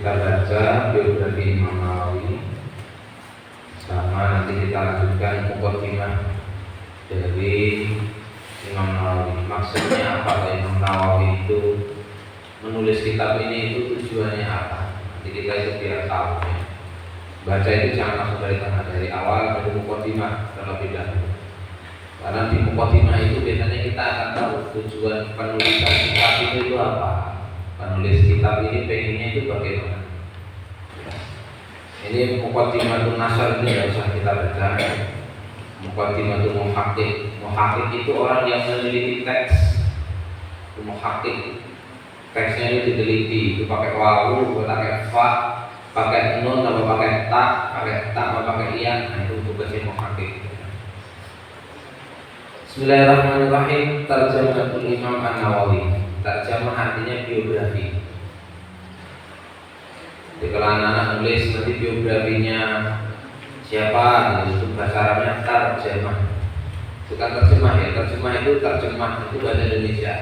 kita baca biografi Imam Nawawi, sama nanti kita lanjutkan muqaddimah dari Imam Nawawi. Maksudnya apa Imam Nawawi itu menulis kitab ini, itu tujuannya apa? Nanti kita itu biar tahu ya. Baca itu jangan langsung dari tengah, dari awal dari muqaddimah terlebih dahulu. Karena di muqaddimah itu biasanya kita akan tahu tujuan penulisan kitab itu apa. Penulis kitab ini pengennya itu bagaimana. Ini muqaddimatul nasr ini tidak usah kita baca. Muqaddimatul muhaqqiq. Muhaqqiq itu orang yang meneliti teks. Muhaqqiq, teksnya itu diteliti, itu pakai wawu, pakai fa, pakai nun, atau pakai ta, atau pakai iya. Nah itu tugasnya muhaqqiq. Bismillahirrahmanirrahim. Tarjamatul Imam An-Nawawi. Tarjamah artinya biografi. Jadi kalau anak-anak nulis nanti biografinya siapa, itu bahasa Arabnya tarjamah. Bukan terjemah ya, terjemah itu bahasa Indonesia.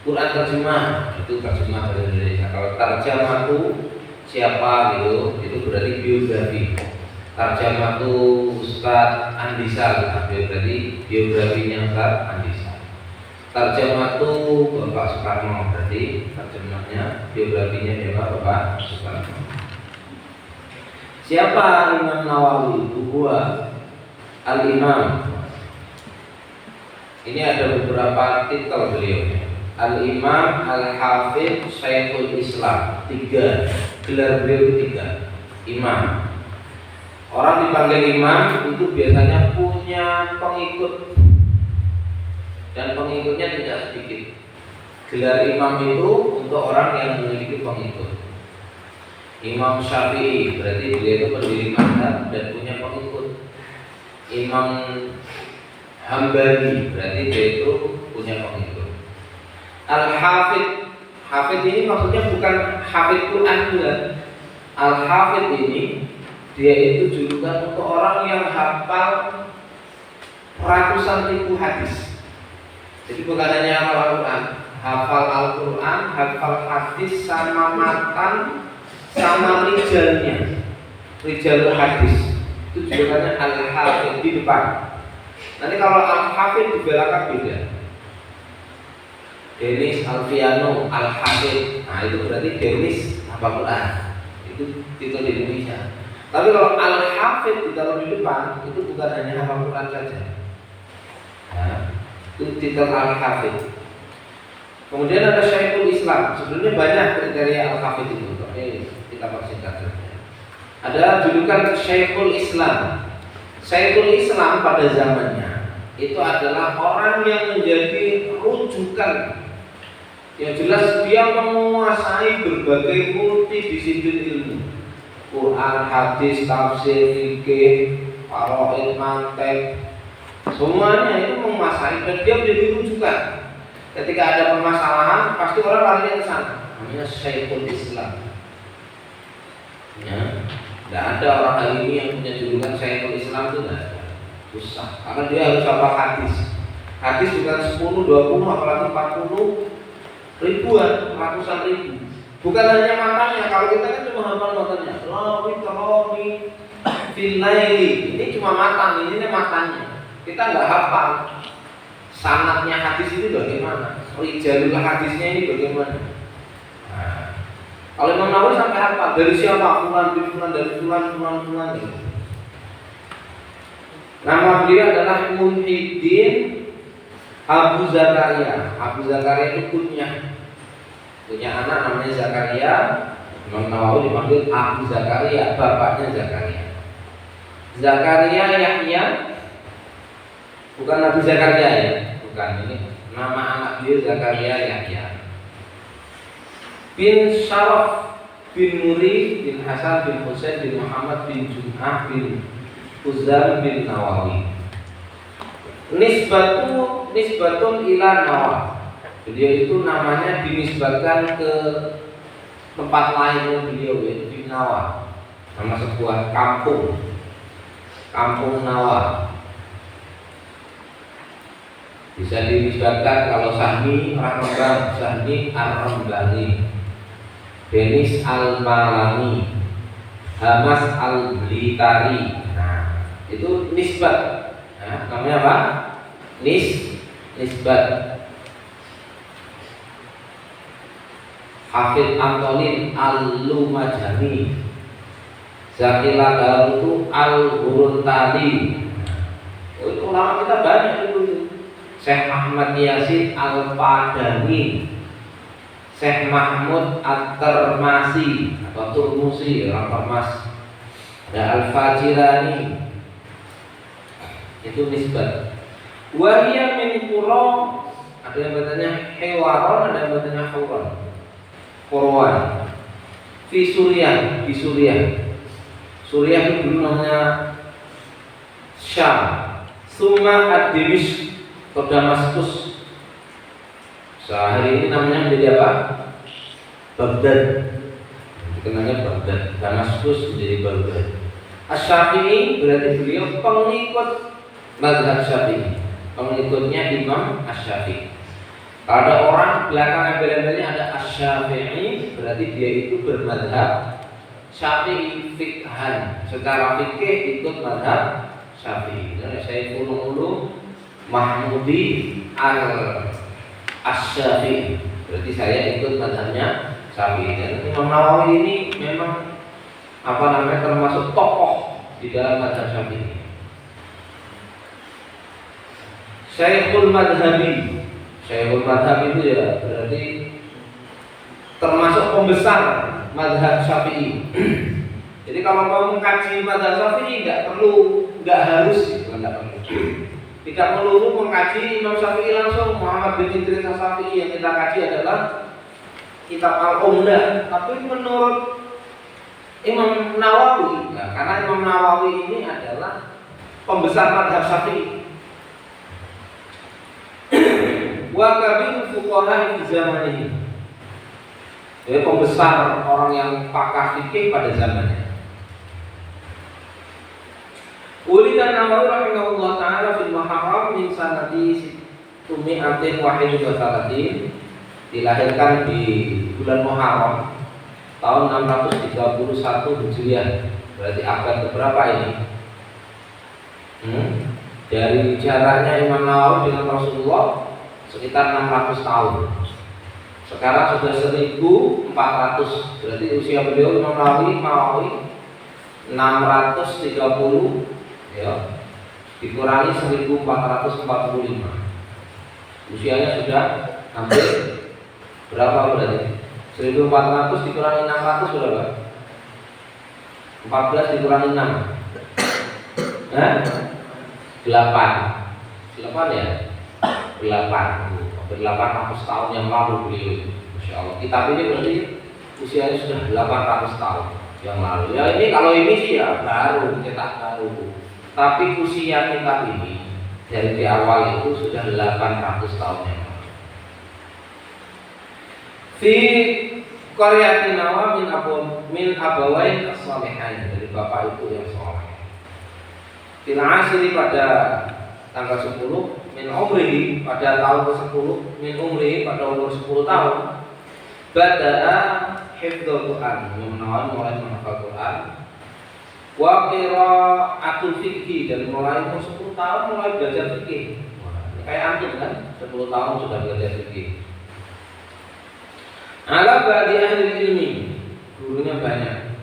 Quran terjemah itu terjemah bahasa Indonesia. Kalau tarjamah itu siapa gitu, itu berarti biografi. Tarjamah itu Ustaz Andisa, berarti biografinya Ustaz Andisa. Tarjamah itu Bapak Soekarno, berarti terjemahnya biografinya Bapak Soekarno. Siapa Imam Nawawi? Huwa Al-Imam. Ini ada beberapa titel beliau. Al-Imam Al-Hafidh Syekhul Islam. 3 gelar beliau, 3 imam. Orang dipanggil imam itu biasanya punya pengikut, dan pengikutnya tidak sedikit. Gelar imam itu untuk orang yang memiliki pengikut. Imam Syafi'i berarti beliau itu pendiri mazhab dan punya pengikut. Imam Hambali berarti dia itu punya pengikut. Al-Hafidh, Hafidh ini maksudnya bukan Hafidh Quran juga. Al-Hafidh ini dia itu julukan untuk orang yang hafal ratusan ribu hadis. Jadi bukan hanya hafal Al-Quran, hafal Al-Quran, hafal hadis sama matan sama rijalnya, rijal hadis. Itu julukannya Al-Hafidh di depan. Nanti kalau Al-Hafidh di belakang beda. Denis Alfiano Al-Hafidh. Nah itu berarti Denis hafal Quran. Itu titel di Indonesia. Tapi kalau Al-Hafidh ditaruh di depan, itu bukan hanya hafal Quran saja. Nah, itu titel Al-Hafidh. Kemudian ada Syekhul Islam. Sebenarnya banyak kriteria Al-Hafidh itu. Kita persingkat saja. Ada julukan Syekhul Islam. Syekhul Islam pada zamannya itu adalah orang yang menjadi rujukan. Yang jelas dia menguasai berbagai multidisiplin ilmu. Quran, hadis, tafsir, fikih, faraid, mantiq, semuanya itu menguasai dan dia menjadi rujukan. Ketika ada permasalahan, pasti orang larinya ke sana. Namanya Syekhul Islam. Ya, tidak ada orang hari ini yang punya julukan Syekhul Islam itu tidak ada. Susah. Karena dia harus hafal hadis. Hadis bukan 10, 20, apalagi 40 ribuan, ratusan ribu. Bukan hanya matanya. Kalau kita kan cuma hafal matanya. Rawi, filaili. Ini cuma matan, ini matanya. Kita nggak hafal sanadnya hadis itu bagaimana, rijalul hadisnya ini bagaimana. Nah, kalau Imam Nawawi sampai hafal dari siapa, fulan bin fulan, dari fulan itu. Nama beliau adalah Muhyiddin Abu Zakaria. Abu Zakaria itu punya anak namanya Zakaria. Imam Nawawi dipanggil Abu Zakaria, bapaknya Zakaria. Zakaria Yahya, bukan Nabi Zakaria ya, bukan, ini nama anak dia Zakaria Yahya. Bin Syaraf bin Muri bin Hasan bin Husain bin Muhammad bin Jum'ah bin Uzam bin Nawawi. Nisbatun ila Nawawi. Beliau itu namanya dinisbatkan ke tempat lain beliau, yaitu di Nawa, nama sebuah kampung Nawa. Bisa dinisbatkan kalau Sahmi orang Rembang, Sahmi Ar-Rembani. Denis Al-Malami, Hamas Al-Blitari. Nah, itu nisbat. Nah, namanya apa? Nisbat. Hafid Antonin Al-Lumajani, Zakila Darutu Al-Buruntali. Itu ulama kita banyak itu. Syekh Ahmad Yasin Al-Padani, Syekh Mahmud At-Termasi atau Turmusi, orang Termas. Ada Al-Fajirani. Itu nisbat. Wahia min qura, ada yang bertanya hewaron, ada yang bertanya hauron. Qurwan. Di Suriah. Suriah itu dulu namanya Syam. Summa ad-Dimishq atau Damaskus. Sehari ini namanya menjadi apa? Baghdad. Dikenalnya Baghdad. Damaskus menjadi Baghdad. Asy-Syafi'i berarti beliau pengikut mazhab Syafi'i. Pengikutnya Imam Asy-Syafi'i. Kalau ada orang belakang embel-embelnya ada Asy-Syafi'i, berarti dia itu bermadzhab Syafi'i fikhan. Secara fikih ikut mazhab Syafi'i. Jadi saya ulung-ulung Mahmudi Asy-Syafi'i. Berarti saya ikut mazhabnya Syafi'i. Dan Imam Nawawi ini memang termasuk tokoh di dalam mazhab Syafi'i. Syekhul Madhab itu ya berarti termasuk pembesar mazhab Syafi'i. Jadi kalau mau mengkaji mazhab Syafi'i nggak harus. Tidak melulu mengkaji Imam Syafi'i langsung. Muhammad bin Idris Syafi'i yang kita kaji adalah kitab Al-Umdah. Tapi menurut Imam Nawawi, nah, karena Imam Nawawi ini adalah pembesar mazhab Syafi'i. Wa kabir fuqaha di zaman ini. Jadi pembesar orang yang pakar fikih pada zamannya. Ulida Nawawi rahimahullah ta'ala fil Muharram min sanati tumi'atin wahid wa salatin. Dilahirkan di bulan Muharram tahun 631 Hijriah. Berarti abad berapa ini? Dari jaraknya Imam Nawawi dengan Rasulullah sekitar 600 tahun. Sekarang sudah 1400. Berarti usia beliau Imam Nawawi 630 ya. Dikurangi 1445. Usianya sudah hampir berapa berarti? 1400 dikurangi 600 berapa? 14 dikurangi 6. 8 ya? 800 tahun yang lalu beliau. Masya Allah. Kitab ini berarti usianya sudah 800 tahun yang lalu. Ya ini kalau ini sih ya baru, cetak baru. Tapi usia kitab ini dari di awal itu sudah 800 tahun yang lalu. Fi qaryatin Nawa min abawain as-salihain, dari bapak itu yang saleh. Fil asri pada tanggal 10 min umrihi, pada tahun ke-10 min umrihi, pada umur 10 tahun bada'a hifdzul Quran, mulai menghafal Quran, wa qira'atul fiqh, dan mulai umur 10 tahun mulai belajar fikih. Kayak antum kan 10 tahun sudah belajar fikih. Ala ba'di ahli ilmi, gurunya banyak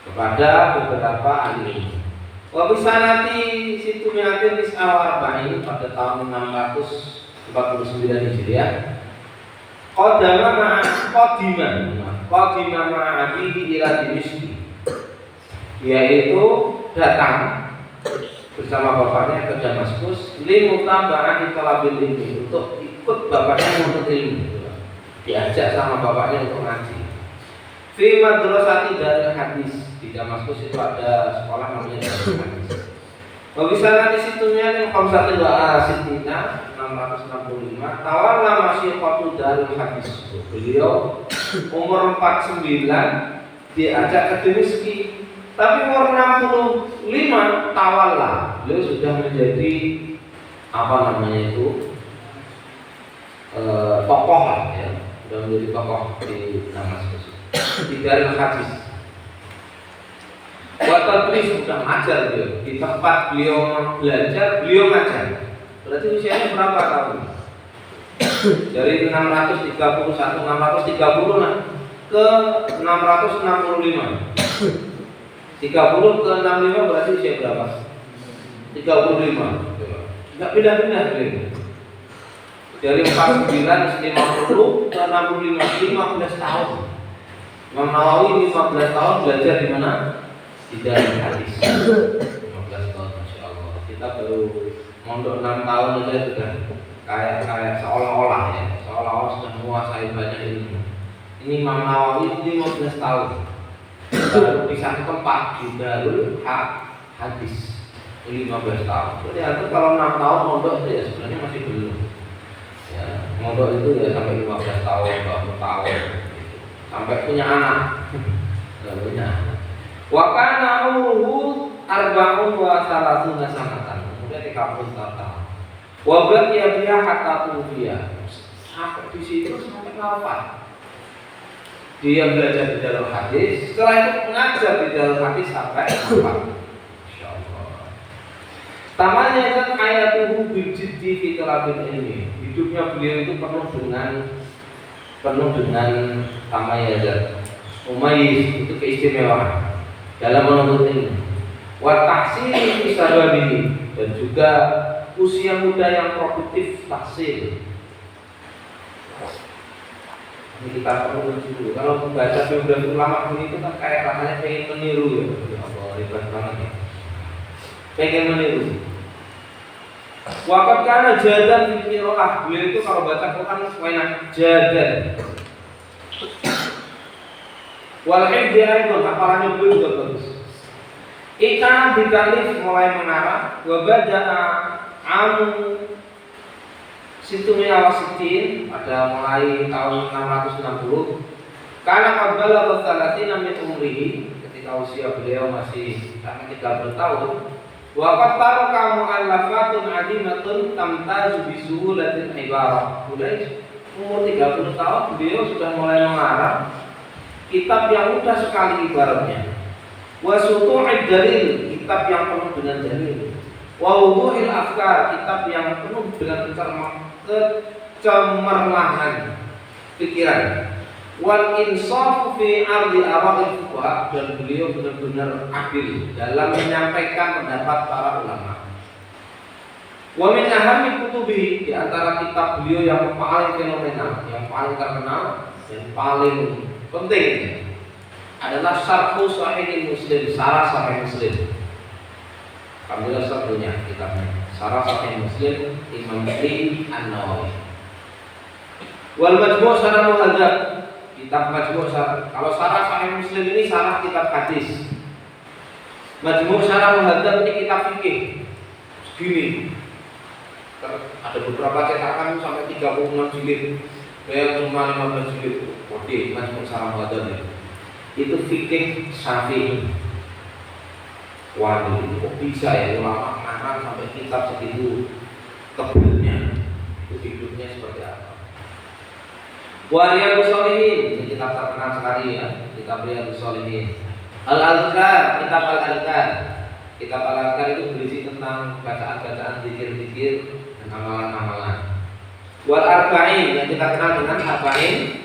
kepada beberapa ahli ilmu. Wa bisanati situ mi'atin is'awar ba'in, pada tahun 649 Hijriah. Qadima ma'abihi ila Dimishq, yaitu datang bersama bapaknya ke Damaskus limutaba'ati talabil ilmi, untuk ikut bapaknya menuntut ilmu. Diajak sama bapaknya untuk ngaji. Fi madrasati Darul Hadis, di Damaskus itu ada sekolah namanya Darul Hadis. Wa bisana di situnya yang khamsatin wa asitina 665 tawalla masyiqatu Darul Hadis. Beliau umur 49 diajak ke Dimishq, tapi umur 65 tawalla beliau sudah menjadi tokoh lah ya. sudah menjadi tokoh di Damaskus. Di Darul Hadis. Waktu itu sudah ngajar beliau di tempat beliau belajar, beliau ngajar. Berarti usianya berapa tahun? Dari 631, 630 lah ke 665. 30 ke 65 berarti usia berapa? 35. Enggak pindah-pindah beliau. Dari 49 ke 65, 15 tahun. Imam Nawawi 15 tahun belajar di mana? Di Darul Hadis. 15 tahun, Masya Allah. Kita baru mondok 6 tahun saja sudah kayak seolah-olah ya, seolah-olah sudah menguasai banyak ilmu. Ini Imam Nawawi 15 tahun baru di satu tempat di Darul Hadis 15 tahun. Jadi antum kalau 6 tahun mondok itu ya sebenarnya masih belum. Ya, mondok itu ya sampai 15 tahun, 20 tahun gitu. Sampai punya anak. Enggak punya anak. Wa kana umruhu arba'un wa salasuna sanatan. Kemudian 30 tahun. Wa baqiya biha hatta tufiya. Sampai di situ sampai wafat. Dia belajar di Darul Hadis, setelah itu mengajar di Darul Hadis sampai wafat. Insyaallah. Tamanya kan ayatuhu bijiddi fi talabil ilmi. Hidupnya beliau itu penuh dengan tamayazat. Umayyiz itu keistimewaan dalam menuntut ilmu. Wa tahsili fi sababihi, dan juga usia muda yang produktif tahsil. Ini kita perlu dulu. Kalau membaca biografi ulama ini itu kan kayak rasanya pengen meniru ya. Ya Allah, ribet banget ya. Pengen meniru. Waqat kana jadan fi qiraah. Beliau itu kalau baca Quran enak jadan. Wal hifdzi aidon, hafalannya beliau juga bagus. Ikan dikalif mulai mengarah, wa bada'a amu Situmi awasitin pada mulai tahun 660. Karena qabala wasalatina min umrihi, ketika usia beliau masih sampai 30 tahun. Wa qad taraka mu'allafatun 'azimatun tamtazu bi suhulatil ibarah. Mulai umur 30 tahun beliau sudah mulai mengarang kitab yang mudah sekali ibaratnya. Wa sutu'id dalil, kitab yang penuh dengan dalil. Wa wuduhil afkar, kitab yang penuh dengan kecemerlangan pikiran. Wal insaf fi ardi ara'il fuqaha, dan beliau benar-benar adil dalam menyampaikan pendapat para ulama. Wa min ahammi kutubihi, di antara kitab beliau yang paling fenomenal, yang paling terkenal, yang paling penting adalah Syarh Sahih Muslim, Syarah Sahih Muslim. Alhamdulillah satunya kitabnya Syarah Sahih Muslim Imam Muslim An-Nawawi. Wal Majmu' Syarah Muhadzab, kitab Majmu' Syarah. Kalau Syarah Sahih Muslim ini syarah kitab hadis. Majmu' Syarah Muhadzab ini kitab fikih. Segini. Ada beberapa cetakan sampai 36 jilid. Yang cuma 15 jilid. Oke, Majmu' Syarah Muhadzab itu fikih Syafi'i. Waduh, kok bisa ya ulama ngarang sampai kitab segitu tebalnya? Itu hidupnya seperti apa? Riyadhus Shalihin, ini kitab terkenal sekali ya, kitab Riyadhus Shalihin. Al-Azkar, kitab Al-Azkar. Kitab Al-Azkar itu berisi tentang bacaan-bacaan zikir-zikir dan amalan-amalan. Wal Arba'in, yang kita kenal dengan Arba'in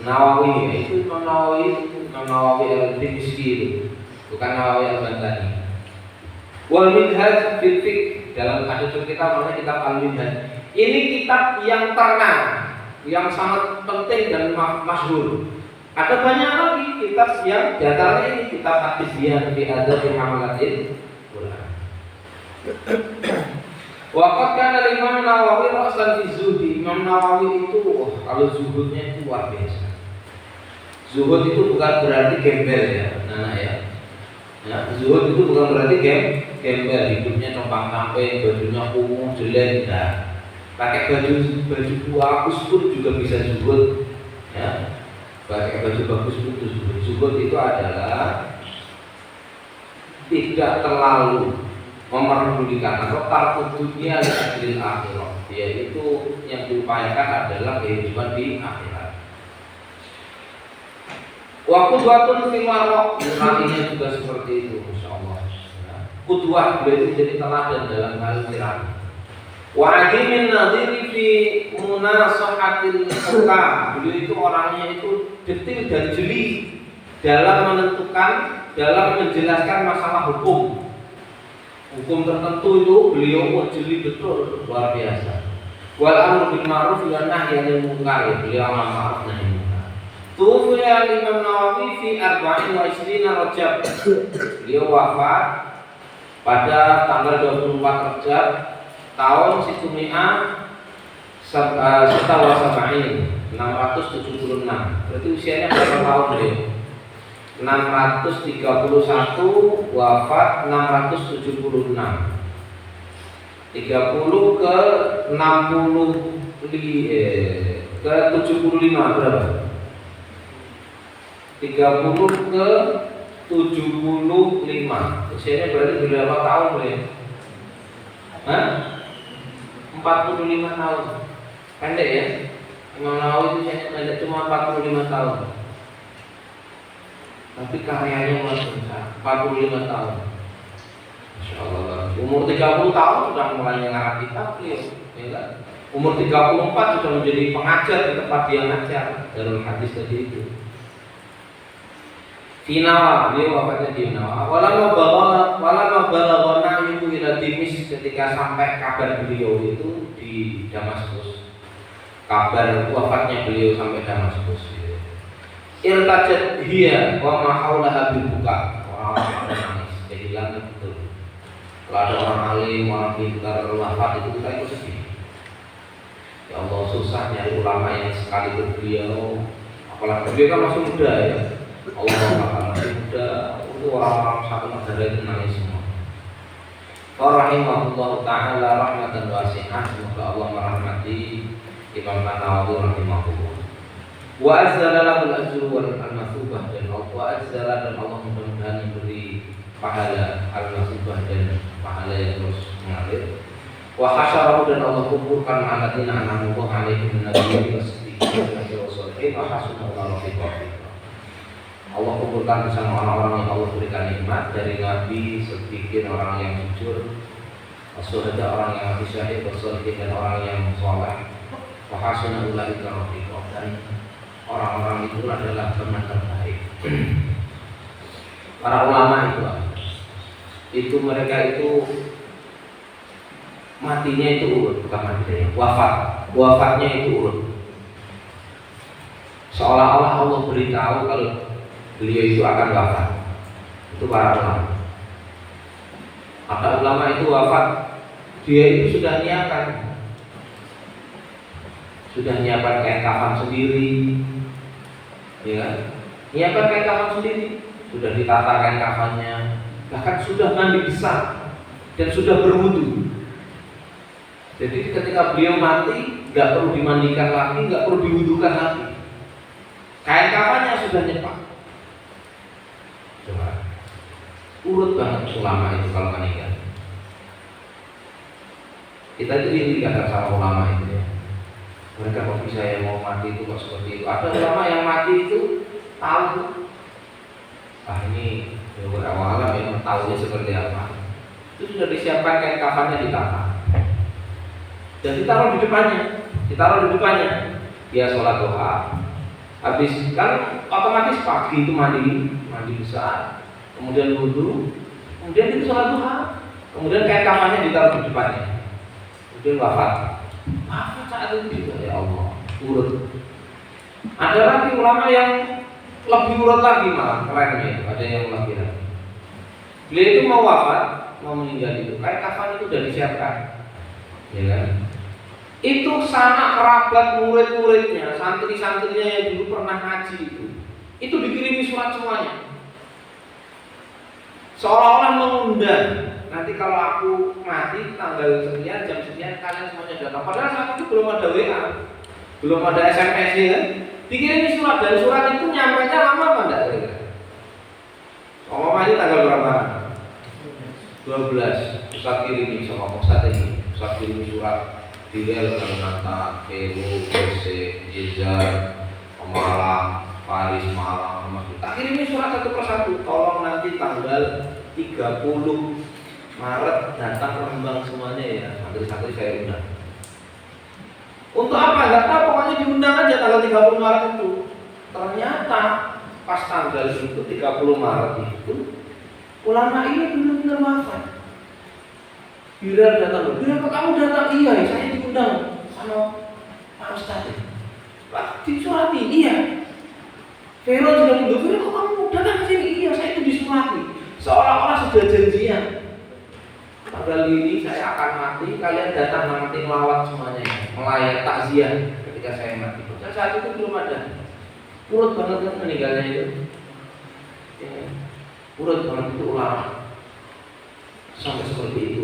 Nawawi, itu Imam Nawawi al-Dimishqi itu. Bukan Nawawi al-Bantani. Wal Minhaj fil Fiqh, dalam kasus kita namanya kitab Al-Minhaj. Ini kitab yang terkenal, yang sangat penting dan masyhur. Ada banyak lagi kitab yang diantaranya ini kitab At-Tibyan fi Adabi Hamalatil Quran. Waqad kana Imam Nawawi ra'san fi zuhdi. Imam Nawawi itu kalau zuhudnya itu luar biasa. Zuhud itu bukan berarti gembel ya, nah ya. Ya, zuhud itu bukan berarti gembel, hidupnya compang-camping, bajunya kumuh, jelek, nah. Pakai baju bagus pun juga bisa zuhud. Ya. Pakai baju bagus pun zuhud. Zuhud itu adalah tidak terlalu memperdulikan atau tarkudnya adalah akhirat. Yaitu yang diupayakan adalah kehidupan di akhirat. Wa qudwatun fil marok, rawinya juga seperti itu, insyaallah. Qudwah beliau itu jadi teladan dalam hal qiraat. Wa ajimin nadhiri fi munasahatil hukam. Beliau itu orangnya itu detil dan jeli dalam menentukan, dalam menjelaskan masalah hukum. Hukum tertentu itu beliau jeli betul, luar biasa. Wal amru bil ma'ruf wa nahyi 'anil munkar. Beliau amar ma'ruf nahi munkar. Tufiya Imam Nawawi fi 24 Rajab. Beliau wafat pada tanggal 24 Rajab tahun Situmi'ah Setawa Sabain 676. Berarti usianya berapa tahun beliau? 631, wafat 676. 30 ke 60 ke 75 berapa? 30 ke 75. Usianya berarti berapa tahun beliau? Hah? 45 tahun. Pendek ya? Imam Nawawi itu usianya pendek, cuma 45 tahun. Tapi karyanya luar biasa, 45 tahun. Masya Allah. Umur 30 tahun sudah mulai ngarang kitab beliau, ya kan? Umur 34 sudah menjadi pengajar di tempat dia ngajar dalam hadis tadi itu. Finawa, beliau wafatnya di Nawa. Walama balagona itu ila Dimis, ketika sampai kabar beliau itu di Damaskus. Kabar wafatnya beliau sampai Damaskus. Irtajat hiya wa ma haulaha bil buka. Orang-orang nangis, kehilangan betul. Kalau ada orang alim, orang pintar wafat itu kita ikut sedih. Ya Allah, susah nyari ulama yang sekali itu beliau. Apalagi beliau kan masih muda ya. Allah masih muda, itu orang-orang satu negara itu nangis semua. Rahimahullah ta'ala rahmatan wasi'ah. Semoga Allah merahmati Imam Nawawi rahimahullah. Wa azzala lahul ajru wal al-masubah, dan Allah mudah-mudahan memberi pahala al-masubah dan pahala yang terus mengalir. Wa hasyarahu, dan Allah kumpulkan alladzina an'ama alaihim min nabiyyin was-siddiqin was-shalihin wa hasuna ulaika rafiqa. Allah kumpulkan bersama orang-orang yang Allah berikan nikmat dari nabi, siddiqin orang yang jujur, as-syuhada orang yang mati syahid, was-shalihin dan orang yang saleh, wa hasuna ulaika rafiqa, dan orang-orang itu adalah teman terbaik. Para ulama itu mereka itu matinya itu urut, bukan matinya, wafatnya itu urut. Seolah-olah Allah beritahu kalau beliau itu akan wafat. Itu para ulama. Ada ulama itu wafat, dia itu sudah nyiapkan kain kafan sendiri, ya, nyiapkan kain kafan sendiri, sudah ditata kain kafannya, bahkan sudah mandi besar dan sudah berwudu. Jadi ketika beliau mati, nggak perlu dimandikan lagi, nggak perlu diwudukan lagi. Kain kafannya sudah nyepak. Coba, urut banget ulama itu kalau meninggal. Kita itu iri kadang sama ulama itu ya. Mereka kok bisa yang mau mati itu kok seperti itu. Ada ulama yang mati itu tahu, ini awal-awal yang tahunya seperti apa. Itu sudah disiapkan kain kafannya, ditata dan ditaruh di depannya. Dia sholat duha, habis kan otomatis pagi itu mandi besar, kemudian wudu, kemudian itu sholat duha, kemudian kain kafannya ditaruh di depannya, kemudian wafat saat itu juga. Ya Allah, urut. Ada lagi ulama yang lebih urut lagi, malah kerennya itu ada yang lebih lagi. Beliau itu mau wafat, mau meninggal itu kain kafan itu sudah disiapkan, ya kan? Itu sanak kerabat, murid-muridnya, santri-santrinya yang dulu pernah ngaji itu dikirimi surat semuanya, seolah-olah mengundang, nanti kalau aku mati tanggal sekian, jam sekian, kalian semuanya datang. Padahal saat itu belum ada WA, belum ada SMS ya. Dikirimi surat, dan surat itu nyampainya lama apa enggak kira-kira? Ini tanggal berapa? 12. Ustaz kirimi sama Ustaz ini. Ustaz kirimi surat Bilal, Kalimantan, Peru, Gresik, Jizar, Pemalang, Paris, Malang, Madrid. Tak kirimi surat satu persatu. Tolong nanti tanggal 30 Maret datang ke Rembang semuanya ya. Santri-santri saya undang. Untuk apa? Enggak tahu, pokoknya diundang aja tanggal 30 Maret itu. Ternyata pas tanggal itu 30 Maret itu ulama ini benar-benar wafat. Bilal datang, Bilal kok kamu datang? Iya, saya diundang sama Pak Ustadz. Pak disurati, iya. Vero juga diundang, Vero kok kamu datang ke sini? Iya, saya itu disurati. Seolah-olah sudah janjian. Tanggal ini saya akan mati, kalian datang nanti melawat semuanya, melayat takziah ketika saya mati. Dan saat itu belum ada. Urut banget kan meninggalnya itu. Urut banget itu ulama. Sampai seperti itu.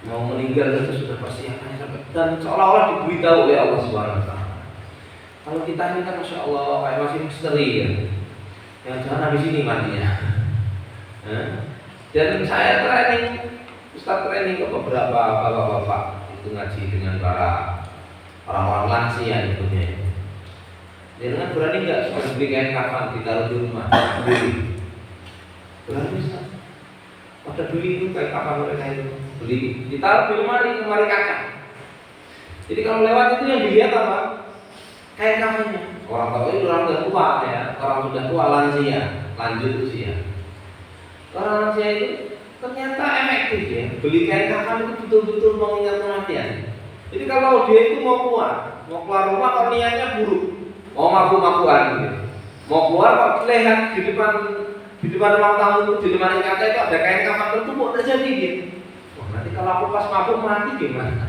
Mau meninggal itu sudah pasti akan sampai. Dan seolah-olah diberitahu oleh Allah Subhanahu Wa Taala. Kalau kita ini kan masya Allah kayak masih misteri ya. Yang jangan habis ini matinya. Dan saya Ustaz training ke beberapa bapak-bapak itu ngaji dengan para orang-orang lansia sebetulnya. Dengan berani nggak suka beli kain kafan ditaruh di rumah beli? Berani Ustaz? Pada beli itu kain kafan mereka itu beli ditaruh di lemari kaca. Jadi kalau lewat itu yang dilihat apa? Kain kafannya. Orang tua itu orang sudah tua ya, orang sudah tua lansia, lanjut usia. Orang lansia itu ternyata efektif ya. Beli kain kafan itu betul-betul mengingat kematian. Jadi kalau dia itu mau keluar rumah kalau niatnya buruk, mau mabuk-mabukan gitu. Mau keluar kok lihat di depan ruang tamu di lemari kaca itu ada kain kafan tertumpuk udah jadi gitu. Wah, nanti kalau aku pas mabuk mati gimana?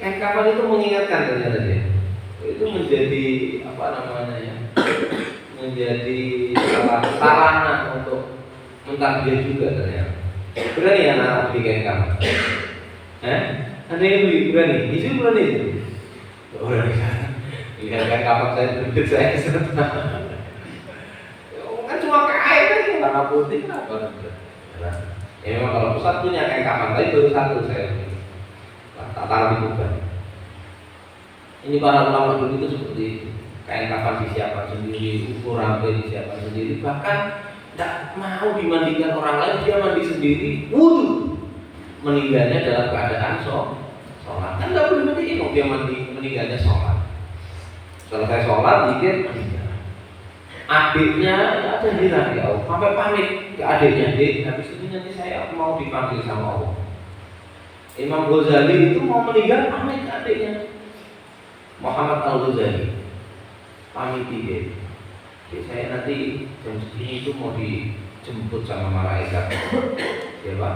Kain kafan itu mengingatkan ternyata dia. Itu menjadi apa namanya ya? Menjadi sarana untuk mentadbir juga ternyata. Berani ya anak beli kain kafan? Ada yang beli berani? Itu berani itu? Berani kan? Lihat kain kafan saya terbit saya kan cuma kain kan warna putih kenapa? Ya memang kalau pusat punya kain kafan, tapi baru satu saya tak taruh di kubah. Ini para ulama dulu itu seperti itu. Kain kafan disiapkan sendiri, ukur rambut disiapkan sendiri, bahkan tidak mau dimandikan orang lain, dia mandi sendiri, wudu. Meninggalnya dalam keadaan sholat. Kan nggak boleh mandi, dia meninggalnya sholat. Selesai sholat, dikit meninggal. Adiknya ada heran ya Allah, sampai pamit ke adiknya, Dek, habis itu nanti saya mau dipanggil sama Allah. Imam Ghazali itu mau meninggal, pamit ke adiknya. Muhammad Al-Ghazali pamit dia. Saya nanti jam segini itu mau dijemput sama malaikat. Ya Pak,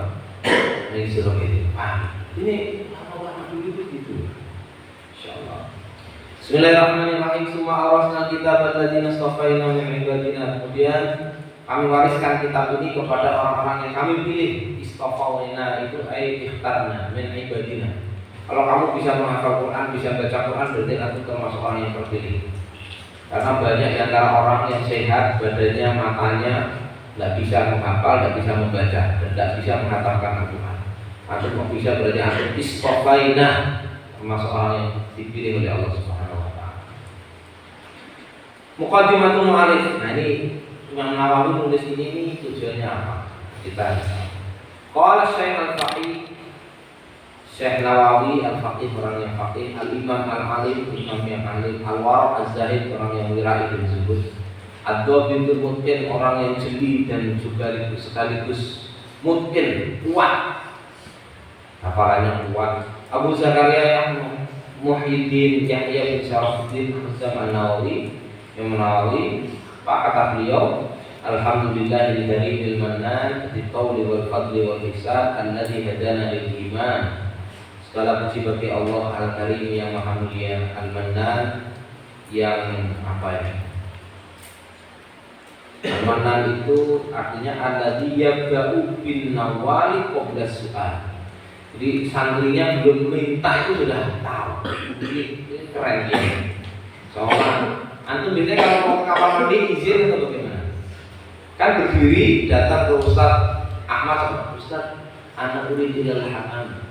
ini suruh ini pamit. Ini lama-lama dulu begitu. Insyaallah. Bismillahirrahmanirrahim. Summa awrasna kitab alladziina istafaina min ibadina. Kemudian kami wariskan kitab ini kepada orang-orang yang kami pilih. Istafaina itu ai ikhtarna min ibadina. Kalau kamu bisa menghafal Quran, bisa baca Quran, berarti aku termasuk orang yang terpilih. Karena banyak di antara orang yang sehat, badannya, matanya tidak bisa menghafal, tidak bisa membaca, dan tidak bisa menghatamkan Al-Quran. Atau mau bisa berarti antum istafaina, termasuk orang yang dipilih oleh Allah Subhanahu Wa Taala. Muqaddimatul mu'allif. Nah ini Imam Nawawi nulis ini tujuannya apa? Kita qala Syekh Al-Faqih Syekh Nawawi Al-Faqih, orang yang faqih, Al-Imam Al-Alim, imam yang alim, Al-Wara' Az-Zahid, orang yang wirai dan zuhud, Ad-Dhabitul Mutqin, orang yang jeli dan juga sekaligus mutqin, kuat, hafalannya kuat. Abu Zakaria Muhyiddin Yahya bin Syarafuddin Az-Nawawi, Imam Nawawi, Pak kata beliau, Alhamdulillahil mannan biqauli wal fadli wal ihsan alladzi hadana lil iman. Segala puji bagi Allah Al-Karim yang Maha Mulia, Al-Mannan yang apa ya? Al-Mannan itu artinya alladzi yabda'u bin nawali qabla su'al. Jadi santrinya belum minta itu sudah tahu. Ini keren ya. Soalnya antum biasanya kalau mau ke kamar mandi izin atau bagaimana? Kan berdiri datang ke Ustaz Ahmad, Ustaz, anak uridu ilal hamam.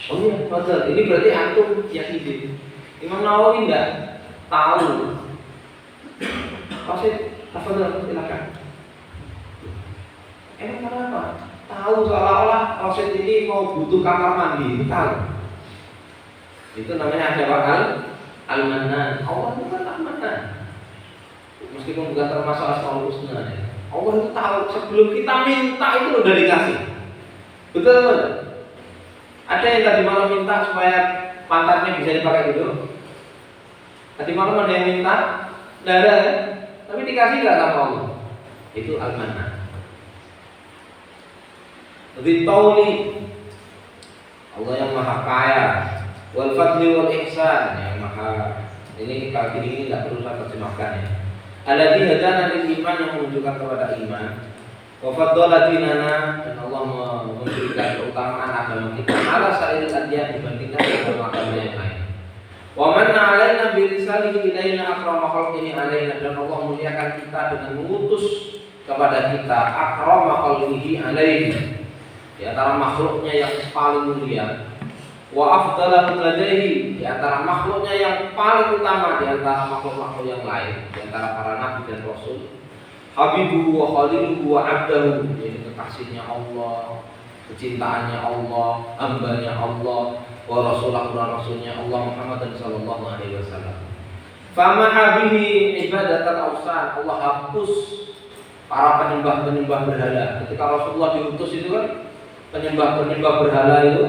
Oh iya, betul. Ini berarti antum yang izin. Imam Nawawi enggak tahu Wasit, tafadhol silakan. Emang kenapa? Tahu seolah-olah wasit ini mau butuh kamar mandi, tahu. Itu namanya ada al-Mannan. Allah itu kan al-Mannan. Meskipun bukan termasuk Asmaul Husna ya. Allah itu tahu sebelum kita minta itu udah dikasih. Betul kan? Ada yang tadi malam minta supaya pantatnya bisa dipakai gitu. Tadi malam ada yang minta, tidak ada ya? Tapi dikasih nggak sama Allah? Itu al-Mannan. Lebih tauli, Allah yang maha kaya, wal fadli wal ihsan, yang maha. Ini kali ini tidak perlu saya terjemahkan ya. Alladzi hadana lil iman, yang menunjukkan kepada iman. Wa faddala dinana, dan Allah memberikan keutamaan agama kita ala sairil adyan dibandingkan agama-agama yang lain. Wa manna alaina bi risalihi ilaina akrama khalqihi alaina, dan Allah muliakan kita dengan mengutus kepada kita akrama khalqihi alaina, di antara makhluknya yang paling mulia. Wa afdala ladaihi, di antara makhluknya yang paling utama di antara makhluk-makhluk yang lain, di antara para nabi dan rasul. Habibuhu wa khaliluhu wa abdahu, yaitu kekasihnya Allah, kecintaannya Allah, hambanya Allah, wa rasulahu dan rasulnya Allah Muhammad sallallahu alaihi wasallam. Fama bihi ibadatan awsan, Allah hapus para penyembah-penyembah berhala. Ketika Rasulullah diutus itu kan penyembah-penyembah berhala itu,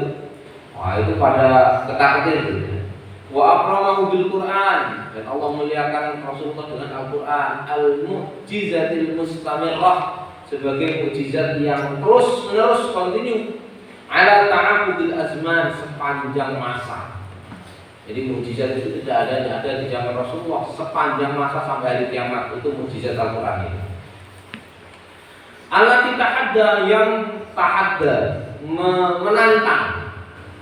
wah itu pada ketakutan itu. Wa akramahu bil Quran, dan Allah muliakan Rasulullah dengan Al-Quran, al-mu'jizatil mustamirrah, sebagai mukjizat yang terus menerus kontinu, ala ta'abudil azman, sepanjang masa. Jadi mukjizat itu tidak ada di zaman Rasulullah, sepanjang masa sampai hari kiamat, itu mukjizat Al-Quran ini. Allah tahadda, yang tahadda, menantang.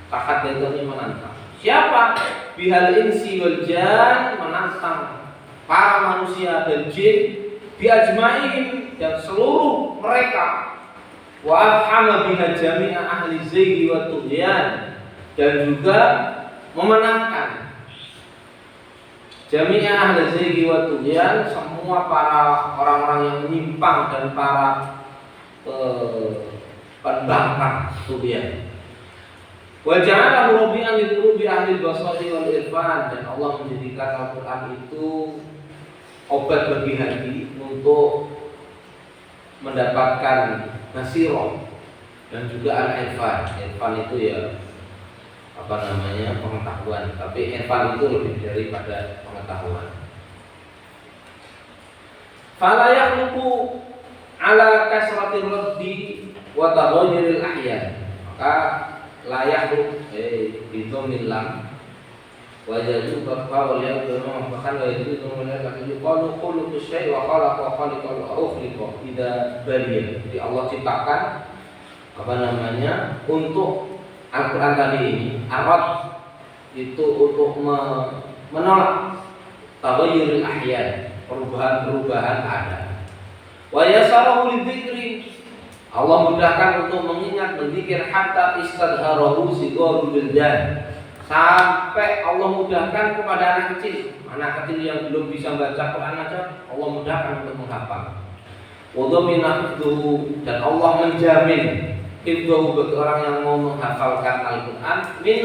Tahadda itu menantang. Siapa? Bihal insi wal jan, menantang para manusia dan jin, biajmaihim, dan seluruh mereka. Wa afhama biha jami'a ahli zayghi wa tughyan, dan juga memenangkan jami'a ahli zayghi wa tughyan, semua para orang-orang yang menyimpang dan para pembangkang tughyan. Wa ja'alahu rabi'an li qulubi ahli al-basari wal irfan, dan Allah menjadikan Al-Qur'an itu obat bagi hati untuk mendapatkan nasirah dan juga al-irfan. Irfan itu ya pengetahuan, tapi irfan itu lebih daripada pengetahuan. Fala yakhluqu ala kasratir raddi wa taghayyuril ahyan, maka layak bidomil lam wajadu bahwa waliya ulama bahkan wajadu ulama kaki qalu qulu syai wa khalaqa khaliqal ukhliqa ida baliya. Jadi Allah ciptakan untuk Al-Quran tadi ini, arad itu untuk menolak taghayyurul ahyan, perubahan-perubahan keadaan. Wa yasarahu lidzikri, Allah mudahkan untuk mengingat, berzikir, hatta istadharahu sigharul wildan, sampai Allah mudahkan kepada anak kecil yang belum bisa baca Quran aja, Allah mudahkan untuk menghafal. Wa dhamina hifdhuhu, dan Allah menjamin hifdhuhu bagi orang yang mau menghafalkan Al-Quran, min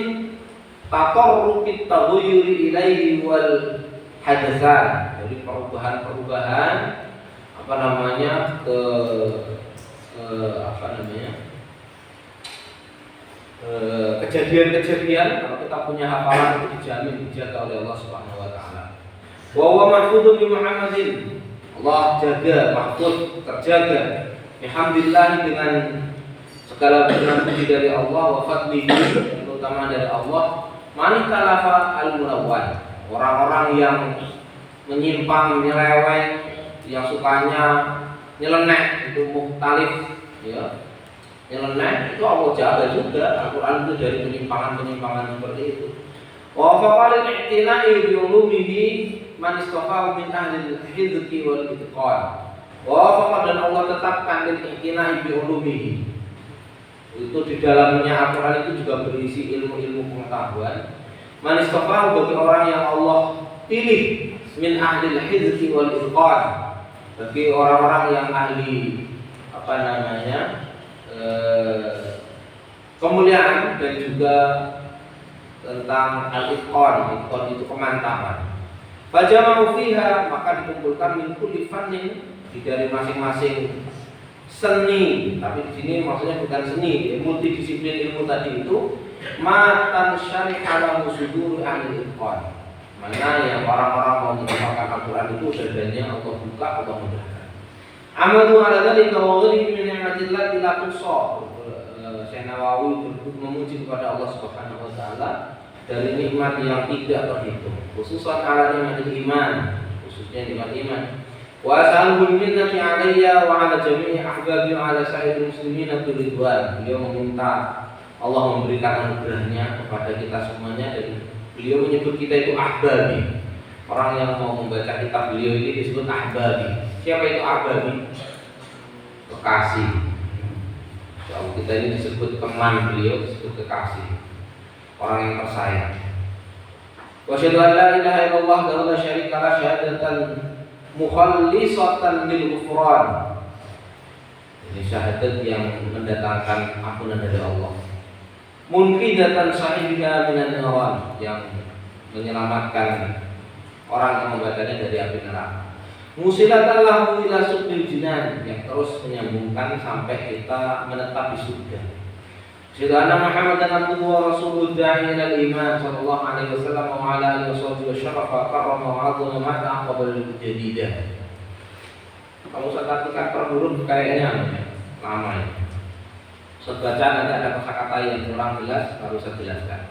tatarruqit taghayyuri ilaihi wal hadatsan, dari perubahan-perubahan kejadian-kejadian. Kalau kita punya hafalan itu dijamin, dijaga oleh Allah Subhanahu wa taala. Wa huwa mahfudun bi Muhammadin, Allah jaga, mahfud, terjaga. Alhamdulillah, dengan segala puji dari Allah, wa fadlihi, terutama dari Allah. Man talafa al-mulawwan, orang-orang yang menyimpang, nyeleweng, yang sukanya nyeleneh, itu mukhtalif ya. Nyeleneh itu Allah jaga juga. Al-Quran itu dari penyimpangan-penyimpangan seperti itu. Wa faqalil i'tina'i bi ulumihi man istafahu min ahli al-hizqi wal itqan. Wa faqad, dan Allah tetapkan lil i'tina'i bi ulumihi, itu di dalamnya Al-Quran itu juga berisi ilmu-ilmu pengetahuan. Man istafahu, bagi orang yang Allah pilih min ahli al-hizki wal itqan, bagi orang-orang yang ahli kemuliaan dan juga tentang al-itqan. Itqan itu kemantapan. Fajama'u fiha, maka dikumpulkan min kulli fannin, dari masing-masing seni, tapi di sini maksudnya bukan seni, multidisiplin ilmu tadi itu, matan syarih ala musuduri ahli itqan, mana yang orang-orang mau menghafalkan Al-Quran itu dadanya Allah buka, Allah mudahkan. Amadu ala dzalika wa ghairihi min ni'matillah la tuhsa. Syekh Nawawi memuji kepada Allah Subhanahu wa taala dari nikmat yang tidak terhitung, khususan ala nikmatul iman, khususnya nikmat iman. Wa as'aluhu minnati 'alayya wa 'ala jami'i ahbabi wa 'ala sa'iril muslimin biridwan. Beliau meminta Allah memberikan anugerahnya kepada kita semuanya, dan beliau menyebut kita itu ahbabi. Orang yang mau membaca kitab beliau ini disebut ahbabi. Siapa itu ahbabi? Kekasih. Kalau kita ini disebut teman beliau, disebut kekasih, orang yang tersayang. Wa syahadu an la ilaha illallah wa la syarika lah syahadatan mukhallisatan lil ghufran. Ini syahadat yang mendatangkan ampunan dari Allah. Munqidatan sahibiha minan nar, yang menyelamatkan orang yang membacanya dari api neraka. Musilatan lahu ila subdil jinan, yang terus menyambungkan sampai kita menetap di surga. Sayyidina Muhammad dan Abdullah wa Rasulullah da'i ilal iman sallallahu alaihi wasallam wa ala alihi wa syarafa karrama wa 'azama ma ta'aqabal jadidah. Kamu perhatikan per huruf kayaknya lama ya. Saat baca nanti ada kata-kata yang kurang jelas, baru saya jelaskan.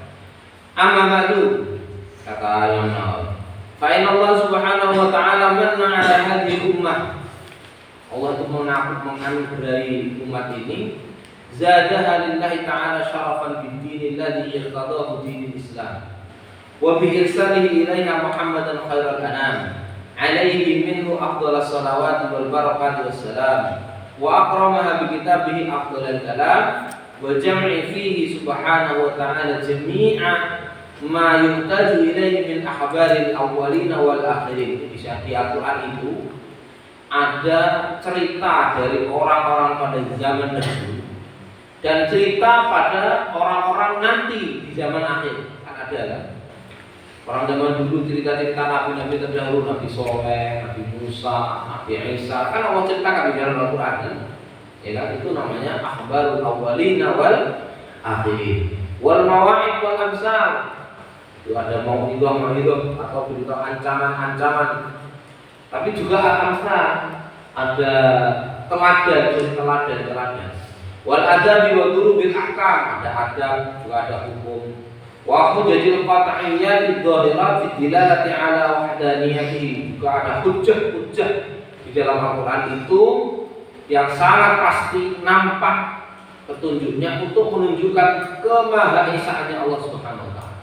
Amma ba'du, kata yang nawawi. Fa inna Allah Subhanahu wa ta'ala manna 'ala hadhihi ummah. Allah itu menganugerahi umat ini, zadaha lillahi ta'ala syarafan bid-din alladhi iqtadahu dinul Islam wa bi irsalihi ilaiha Muhammadan khairal anam alaihi minhu afdhalas salawati wal barakati wassalam wa akramaha bi kitabihi afdhalal kalam wa jam'i fihi subhanahu wa ta'ala jami'a ma yuhtaju ilaihi min akhbaril awwalin wal akhirin. Di Al-Quran itu ada cerita dari orang-orang pada zaman dahulu dan cerita pada orang-orang nanti di zaman akhir. Kan ada kan? Orang zaman dulu cerita-cerita nabi-nabi terdahulu, Nabi Soleh, Nabi Musa, Nabi Isa. Kan Allah ceritakan di dalam Al-Quran kan? Ya kan? Itu namanya akhbarul awwalin wal akhirin. Wal mawa'id wal amsal. Itu ada mau'idhah atau berita ancaman-ancaman. Tapi juga al-amsal, ada teladan. Wal adabi wa durubil ahkam, ada adab, juga ada hukum. Wa hujjatil qat'iyyati dhahirah fi dilalati ala wahdaniyatihi, juga ada hujjah-hujjah di dalam Al-Qur'an itu yang sangat pasti nampak petunjuknya untuk menunjukkan kemahaesaannya Allah Subhanahu wa taala.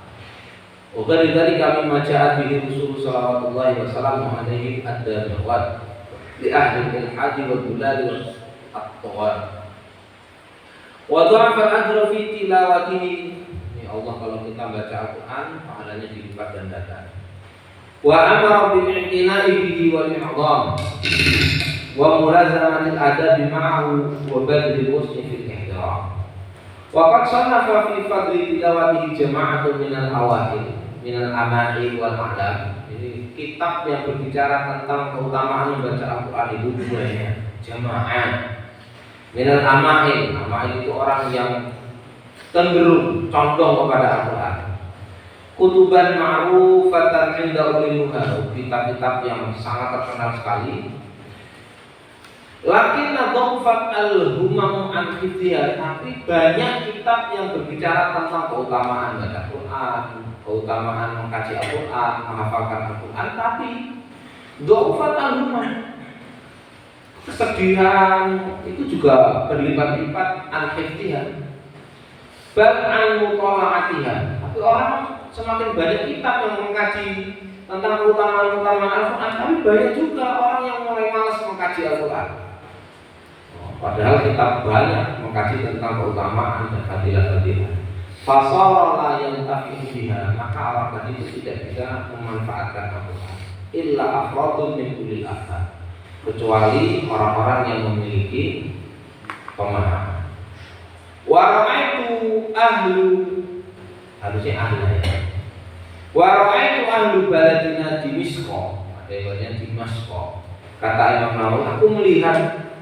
Wa dari kami maja'at bihi Rasul sallallahu alaihi wasallam alaihi ad-dawat li ahli al-hadi wal bulal wal at-tawar. Wa dha'afa al-ajra fi tilawatihi. Ini Allah kalau kita baca Al-Qur'an pahalanya dilipat gandakan. Wa amara bil i'tina'i bihi wal i'dham wa mulazamatil adab ma'ahu wa badlil husni fil ihtiram. Wa qad sannafa fi fadli tilawatihi jama'atun minal awahid minal amai wal a'lam. Ini kitab yang berbicara tentang keutamaan membaca Al-Qur'an itu banyak. Jamaah minal amai, amai itu orang yang cenderung condong kepada Al-Quran. Kutuban ma'rufatan 'inda ulil nuha, kitab-kitab yang sangat terkenal sekali. Lakinna dhafat al-humam an hifdhiha, tapi banyak kitab yang berbicara tentang keutamaan baca Quran, keutamaan mengkaji Al-Quran, menghafalkan Al-Quran, tapi dhafat al-humam, kesedihan itu juga berlipat-lipat an hifdhiha, bal an mutala'atiha. Tapi orang semakin banyak kitab yang mengkaji tentang keutamaan Al-Quran, tapi banyak juga orang yang mulai malas mengkaji Al-Quran. Padahal kitab banyak mengkaji tentang keutamaan dan fadilah-fadilah. Fasara la yantafi biha, maka orang tadi itu tidak bisa memanfaatkan Al-Quran. illa afradun min ulil albab, kecuali orang-orang yang memiliki pemahaman. Wa ra'aitu ahlu, harusnya ahli ya. Wa ra'aitu ahlu baladina Dimisqa, ada yang Dimasqa. Kata Imam Nawawi, aku melihat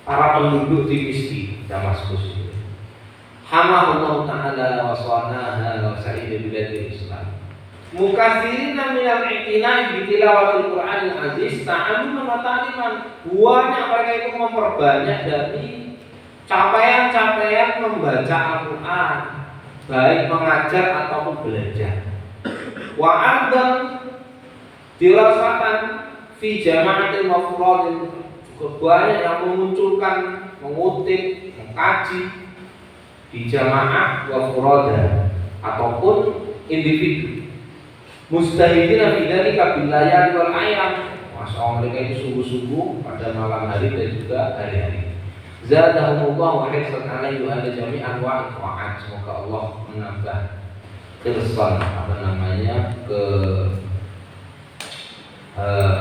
para penduduk di Damaskus itu. Hamahullah ta'ala wa sanaha wa sa'idul biladil Islam. Mukathirina minal i'tina'i bi tilawatil Qur'anil aziz ta'allum wa ta'liman. Banyak mereka itu memperbanyak dari capaian-capaian membaca Al-Qur'an, baik mengajar ataupun belajar. Wa 'amdan dirasatan fi jama'atil mafradin, juga banyak yang memunculkan, mengutip, mengkaji di jamaah wa furada ataupun individu. Mustahidina bidzalika bil layali wal ayyam. Masya mereka itu sungguh-sungguh pada malam hari dan juga hari-hari. Zadahumullah wa hifzan alaihi wa ala jami'an wa iqra'at. Semoga Allah menambah khirsan,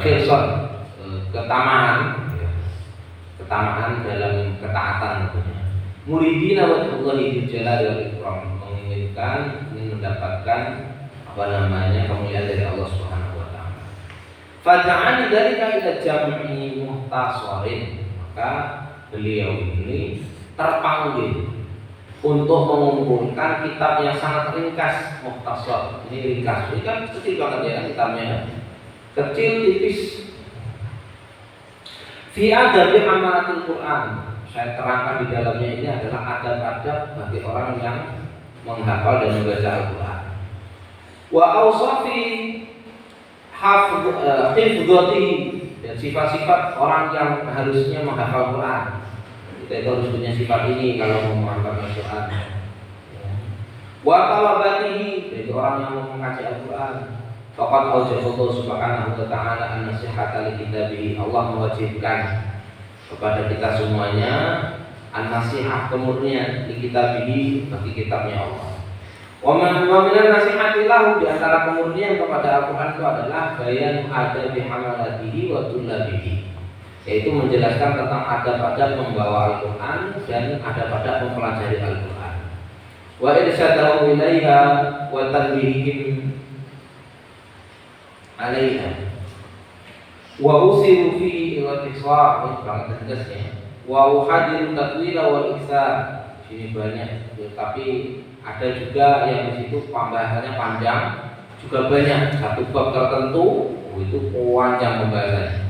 khirsan, ketamaan dalam ketaatan tentunya. Muridina wa Allahi jalal wal ikram, ingin mendapatkan kemuliaan dari Allah Subhanahu wa taala. Faja'ani dzalika ila jam'i muhtasarin, maka beliau ini terpanggil untuk mengumpulkan kitab yang sangat ringkas, muhtasar. Ini ringkas, ini kan kecil banget ya kitabnya, kecil tipis. Fi adabi amalatul Quran, saya terangkan di dalamnya ini adalah adab-adab bagi orang yang menghafal dan membaca Al-Quran. Wa awsafi hifdzatihi, dan sifat-sifat orang yang harusnya menghafal Quran. Kita itu harus punya sifat ini kalau mau menghafal Al-Quran. Wa talabatihi, yaitu orang yang mau mengkaji Al-Quran. Faqad aujaballahu subhanahu wa ta'ala an-nasihata li kitabihi, Allah mewajibkan kepada kita semuanya an-nasihah, kemurnian li kitabihi, bagi kitabnya Allah. Wa minan nasihati lahu, di antara kemurnian kepada Al-Quran itu adalah bayan adabi hamalatihi wa tullabihi, yaitu menjelaskan tentang adab-adab membawa Al-Quran dan adab-adab mempelajari Al-Quran. Wa irsyadahu ilaiha wa tanbihihim alaiha wa usiru fi al-iqtisar, banget tegasnya. Wa uhadiru tatwila wal iksar, sini banyak, tapi ada juga yang di situ pembahasannya panjang, juga banyak. Satu bab tertentu itu panjang pembahasannya.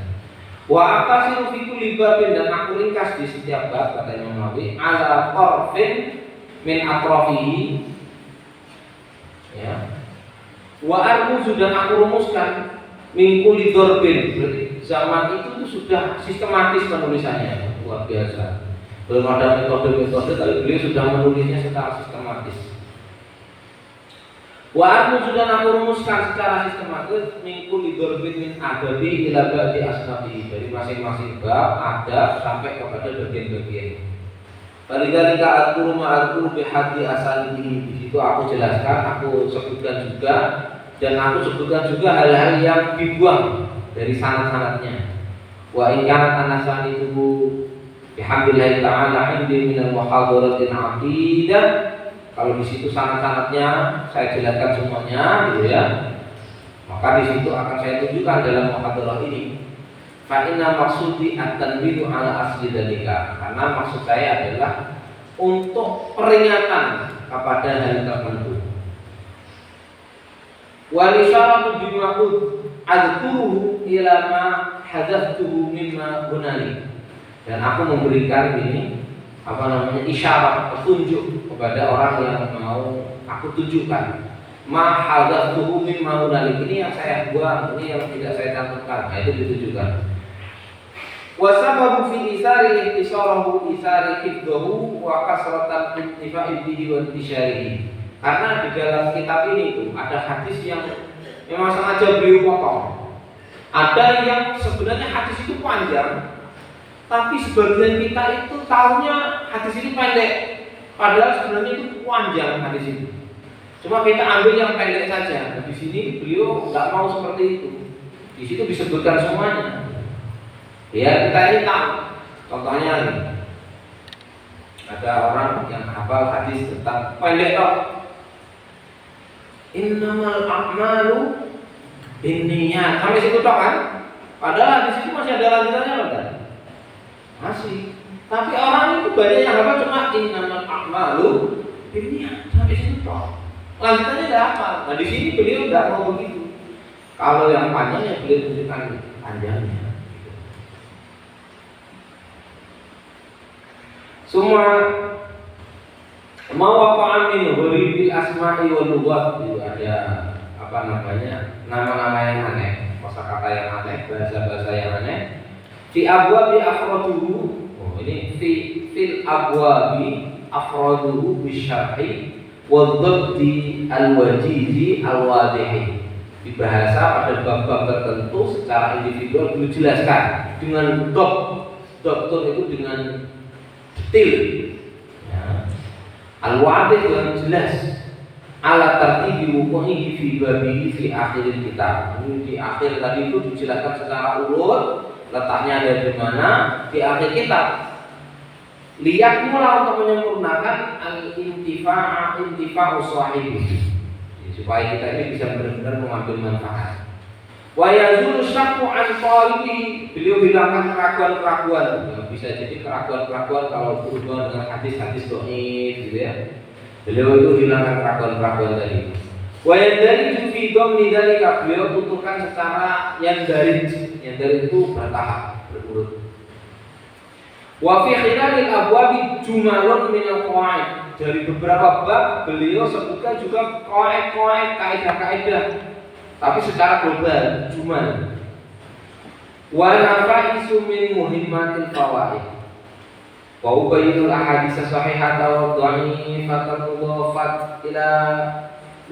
Wa aqasiru fi kulli babin, dan aku ringkas di setiap bab, kata Imam Nawawi, ala tarfin min atrafihi, ya. Wa armuzu, dan aku rumuskan min kulli darbin. Berarti zaman itu sudah sistematis penulisannya, luar biasa. Belum ada metode-metode, tapi beliau sudah menulisnya secara sistematis. Wa armuzu, dan aku rumuskan secara sistematis min kulli darbin min adabi ila ba'di asnafi, dari masing-masing bab ada sampai kepada bagian-bagian. Falidhalika al-quru ma'al-quru bihaddi asalihi, di situ aku jelaskan, aku sebutkan juga, dan aku sebutkan juga hal-hal yang dibuang dari sanad-sanadnya. Wa in kanat anasanihi bihamdillahi ta'ala indi minal muhadharatin aqidah, kalau di situ sanad-sanadnya saya jelaskan semuanya, gitu ya, maka di situ akan saya tunjukkan dalam muhadharah ini. Fa inna maksudi at-tanbihu ala asli dzalika, karena maksud saya adalah untuk peringatan kepada hal tertentu. Wal isyaratu bima adzkuruhu ila ma hadzaftuhu mimma hunali, dan aku memberikan ini isyarat, petunjuk kepada orang yang mau aku tunjukkan. Ma hadzaftuhu mimma hunali, ini yang saya buang, ini yang tidak saya cantumkan, nah itu ditujukan. Wa sababu fi isari ihtisarahu isari hifdhahu wa kasratan intifa'i bihi wa intisyarihi, karena di dalam kitab ini itu ada hadis yang memang sengaja beliau potong. Ada yang sebenarnya hadis itu panjang, tapi sebagian kita itu tahunya hadis ini pendek, padahal sebenarnya itu panjang hadis itu. Cuma kita ambil yang pendek saja. Nah, di sini beliau nggak mau seperti itu. Di situ disebutkan semuanya. Ya kita ini tahu. Contohnya nih, ada orang yang hafal hadis tentang pendek kok. Innamal a'malu binniyat. Sampai situ toh kan? Padahal di situ masih ada lanjutannya loh kan? Masih. Tapi orang itu banyak yang hafal cuma innamal a'malu binniyat. Sampai situ toh. Lanjutannya ada apa? Nah di sini beliau tidak mau begitu. Kalau yang panjang ya beliau tunjukkan panjangnya. Semua mawaqa'an min ghuribil asma'i wal lughat, itu ada apa namanya? Nama-nama yang aneh, kosakata yang aneh, bahasa-bahasa yang aneh. Fi abwabi afraduhu. Oh, ini fil abwabi afraduhu bisyarhi wa dhabti al-wajizi al-wadihi. Di bahasa pada bab-bab tertentu secara individual dijelaskan dengan doktor itu dengan detail, ya. Al-wadih yang jelas, ala tertibi wukuhi fi babihi fi akhir kitab. Ini di akhir tadi itu dijelaskan secara urut, letaknya ada di mana di akhir kitab. Lihat mula untuk menyempurnakan al-intifa'u sahibihi, supaya kita ini bisa benar-benar mengambil manfaat. Wa yazulu syakku an talibi, beliau hilangkan keraguan-keraguan. Ya, bisa jadi keraguan-keraguan kalau berhubungan dengan hadis-hadis dhaif gitu ya. Beliau itu hilangkan keraguan-keraguan tadi. Wa yadari fi dhammi dzalika, beliau tuturkan secara yang dari itu bertahap, berurut. Wa fi khilalil abwabi jumalun min al-qawaid, dari beberapa bab beliau sebutkan juga qawaid-qawaid, kaidah-kaidah, tapi secara global, jumal. Wa nafaisu min muhimmatil fawaid. Wa ubayyinul ahadits sahihata wa dha'ifatan mudhafat ila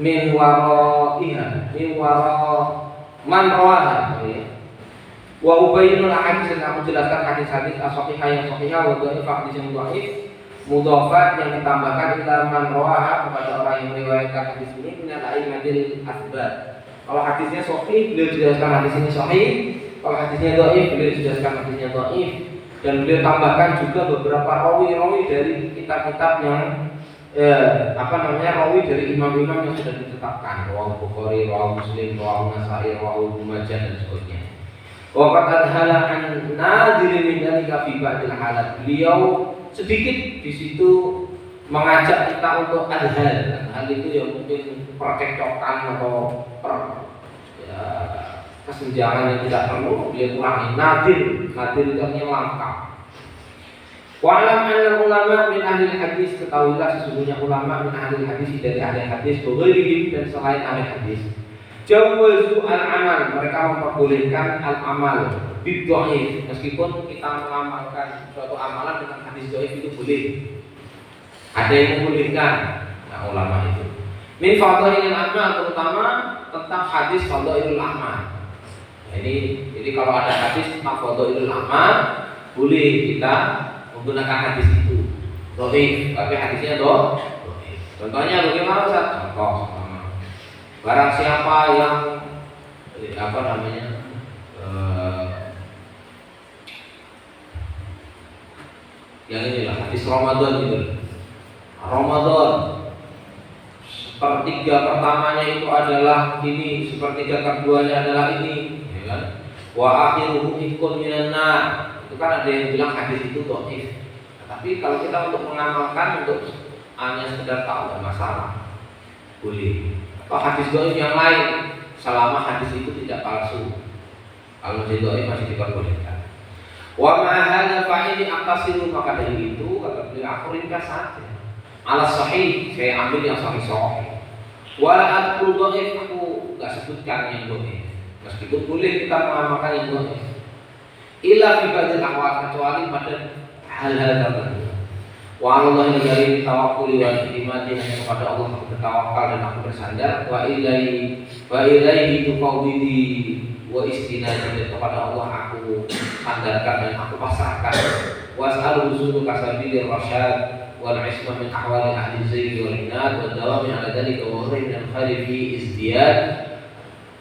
min waraiha, min wara man rawaha. Wa ubayyinul ahadits, dan aku jelaskan hadis-hadis as-sahihah yang sahihah wa dha'ifah hadis yang dhaif, mudhafat yang ditambahkan ila man rawaha, kepada orang yang meriwayatkan hadis ini min al-a'immatil asbat. Kalau hadisnya sahih, beliau jelaskan hadis ini sahih. Kalau hadisnya dhaif, beliau jelaskan hadisnya dhaif. Dan beliau tambahkan juga beberapa rawi-rawi dari kitab-kitab yang rawi dari imam-imam yang sudah ditetapkan, rawi Bukhari, rawi Muslim, rawi Nasai, rawi Ibnu Majah dan sebagainya. Wa qad adhala an nadir min dzalika fi ba'dil halat. Beliau sedikit di situ mengajak kita untuk adhal. Hal itu ya mungkin percekcokan atau kesenjangan yang tidak perlu dia kurangi. Nadir itu artinya langka. Wa alam anna ulama min ahli hadis, ketahuilah sesungguhnya ulama min ahli hadis, dari ahli hadis, bughairihim, dan selain ahli hadis, jawazu al-amal, mereka memperbolehkan al-amal bid'aif, meskipun kita mengamalkan suatu amalan dengan hadis dhaif itu boleh. Ada yang membolehkan, nah, ulama itu. Min fadhailil amal, terutama tentang hadis fadhailul amal. Jadi kalau ada hadis tentang fadhailul amal, boleh kita menggunakan hadis itu. Dhaif, tapi hadisnya dhaif. Contohnya bagaimana Ustaz? Contoh, barang siapa yang yang inilah hadis Ramadan gitu. Ramadan sepertiga pertamanya itu adalah ini, sepertiga keduanya adalah ini, ya kan? Wa akhiruhu ikun minan nar. Itu kan ada yang bilang hadis itu dhaif. Tapi kalau kita untuk mengamalkan, untuk hanya sekedar tahu, tidak masalah, boleh. Atau hadis dhaif yang lain, selama hadis itu tidak palsu. Kalau hadis dhaif masih diperbolehkan. Wa ma hadza fa ini aqtasiru, maka dari itu kata beliau aku ringkas saja. Ala sahih, saya ambil yang sahih. Wala adkul dhaif, aku enggak sebutkan yang dhaif. Meskipun boleh kita mengamalkan yang dhaif. Illa fi ba'dil ahwal, kecuali pada hal-hal tertentu. Wa 'alallahi al-karim tawakkuli wa i'timadi, hanya kepada Allah aku bertawakal dan aku bersandar. Wa ilaihi tufawwidi wa istinadi, dan kepada Allah aku sandarkan dan aku pasrahkan. Was'alu husnul kasabilir rasyad wal 'ismah min ahwali ahli zayg wal inad wa dawami 'ala dzalika wa ghayri min al-khairi fi izdiyad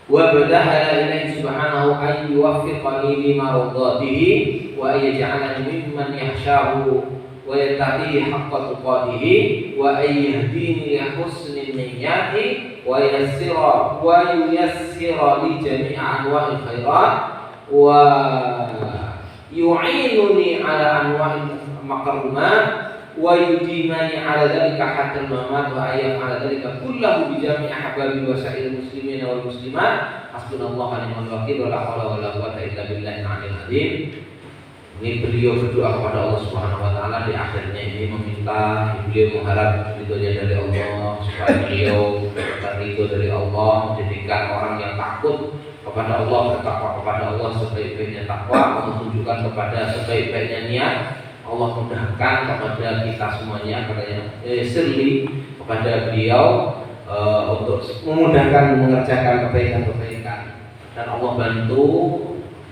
wa badahala ilaihi subhanahu an yuwaffiqani lima radatihi wa yaj'alani mimman yahsyahu wa yattaqihi haqqa tuqatihi wa yahdini li husni niyyati wa yuyassira li jami'i anwa'il khairat wa yu'inuni ala anwa'il makrumat wa yudimani ala dhalika hatta al-mamat wa ayyam ala dhalika kullahu bi jami'i ahbabi wa sa'il muslimin wal muslimat hasbunallahu wa ni'mal wakil wa la haula wa la quwwata illa billahil 'aliyyil 'azim. Ini beliau berdoa kepada Allah Subhanahu wa taala di akhirnya ini meminta, beliau mengharap ridhonya dari Allah supaya beliau dapat ridho dari Allah, menjadikan orang yang takut kepada Allah, bertakwa kepada Allah sebaik-baiknya takwa, menunjukkan kepada sebaik-baiknya niat. Allah mudahkan kepada kita semuanya sirli kepada beliau untuk memudahkan mengerjakan kebaikan-kebaikan, dan Allah bantu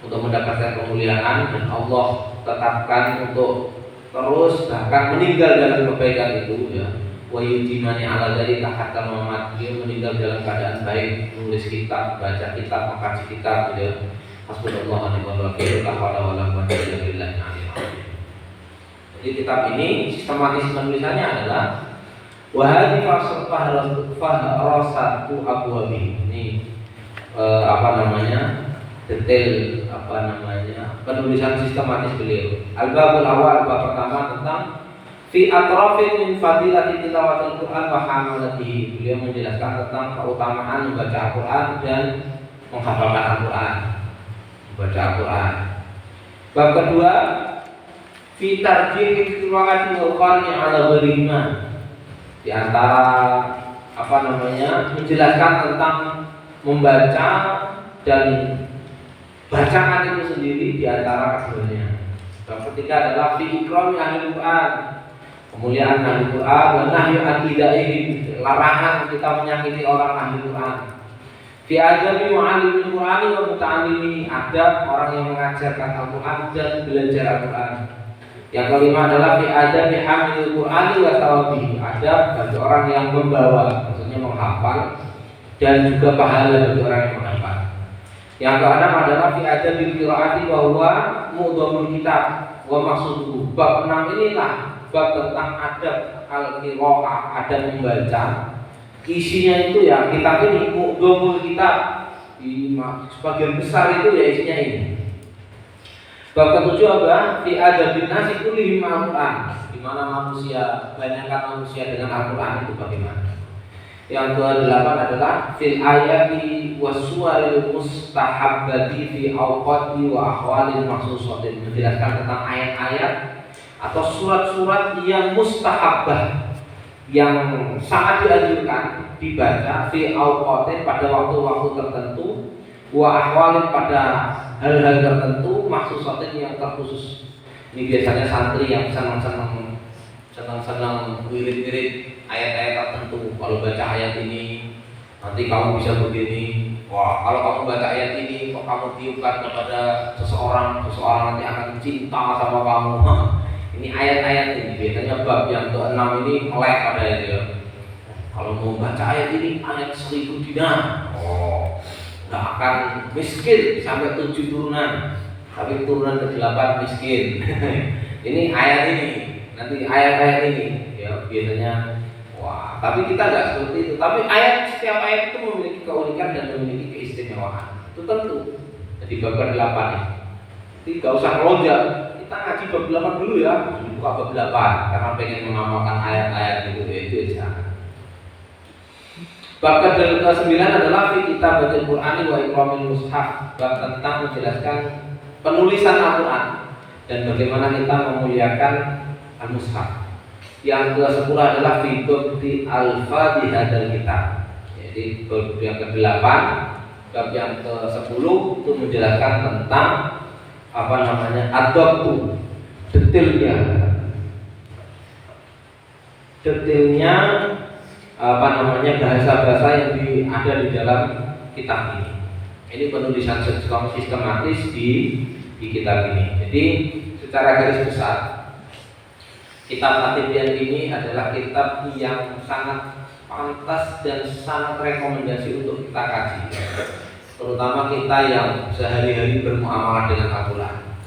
untuk mendapatkan kemuliaan, dan Allah tetapkan untuk terus bahkan meninggal dalam kebaikan itu ya. Wa yudimani ala dzalika hatta mamat, dia meninggal dalam keadaan baik, menulis kitab, baca kitab, mengkaji kitab ya. Hasbunallahu wa ni'mal wakil, la haula wa la quwwata illa billahil 'aliyyil 'azim. Jadi kitab ini sistematis penulisannya adalah wa hadhi fahrasatu abwabi. Ini detail penulisan sistematis beliau. Al-babul awal, bab pertama tentang fi atrafin min fadilati tilawatil Quran wa hamalatihi. Beliau menjelaskan tentang keutamaan membaca Al-Quran dan menghafalkan Al-Quran, membaca Al-Quran. Bab kedua fi tarjih qiraati wal qari ala ghairihima. Di antara menjelaskan tentang membaca dan bacaan itu sendiri di antara keduanya. Yang ketiga adalah fi ikrami ahli Quran, kemuliaan ahli Quran, dan nahyu an idaihi, larangan kita menyakiti orang ahli Quran. Fi adabi mu'allimil Qur'ani wa muta'allimihi, adab orang yang mengajarkan Al-Quran dan belajar Al-Quran. Yang kelima adalah fi adabi hamilil Qur'ani wa thawabihi, adab bagi orang yang membawa, maksudnya menghafal, dan juga pahala bagi orang yang menghafal. Yang keenam adalah fi adabil qiraati wa huwa mudhamul kitab wa maqsuduhu. Bab 6 inilah bab tentang adab al-qiraah, adab membaca. Isinya itu ya kitab ini mudhamul kitab, di sebagian besar itu ya isinya ini. Bab ketujuh adalah fi adabin nasi kullihim al-Qur'an, di mana manusia, banyakkan manusia dengan Al-Qur'an itu bagaimana. Yang ke-8 adalah fil ayati wasuwaril mustahabbati fi awqati wa ahwalil maksusatin, menjelaskan tentang ayat-ayat atau surat-surat yang mustahabbah, yang sangat dianjurkan dibaca fi awqatin, pada waktu-waktu tertentu, wa ahwalin, pada hal-hal tertentu, maksusatin yang terkhusus. Ini biasanya santri yang senang-senang wirid-wirid ayat-ayat tertentu. Kalau baca ayat ini nanti kamu bisa begini. Wah, kalau kamu baca ayat ini kok kamu tiupkan kepada seseorang nanti akan cinta sama kamu. Ini ayat-ayat ini biasanya bab yang ke-6 ini melek pada itu. Kalau mau baca ayat ini ayat 1000 dinar, nggak akan miskin sampai 7 turunan, tapi turunan ke-8 miskin. Ini ayat ini, nanti ayat-ayat ini ya biasanya. Wah, tapi kita nggak seperti itu. Tapi setiap ayat itu memiliki keunikan dan memiliki keistimewaan. Itu tentu. Jadi bab 8 ini. Jadi nggak usah melonjak. Kita ngaji bab 8 dulu ya. Buka bab 8 karena pengen mengamalkan ayat-ayat itu aja. Bab ke-9 adalah fi kitabatil Qur'ani wa ikramil mushaf. Bab tentang menjelaskan penulisan Al-Quran dan bagaimana kita memuliakan al-mushaf. Yang ke-10 adalah fi bukti al-Fatihah dan kitab. Jadi bab yang ke-8, bab yang ke-10 itu menjelaskan tentang adab, detailnya bahasa-bahasa yang ada di dalam kitab ini. Ini penulisan sistematis di kitab ini. Jadi secara garis besar kitab At-Tibyan ini adalah kitab yang sangat pantas dan sangat rekomendasi untuk kita kaji. terutama kita yang sehari-hari bermuamalah dengan Al-Quran,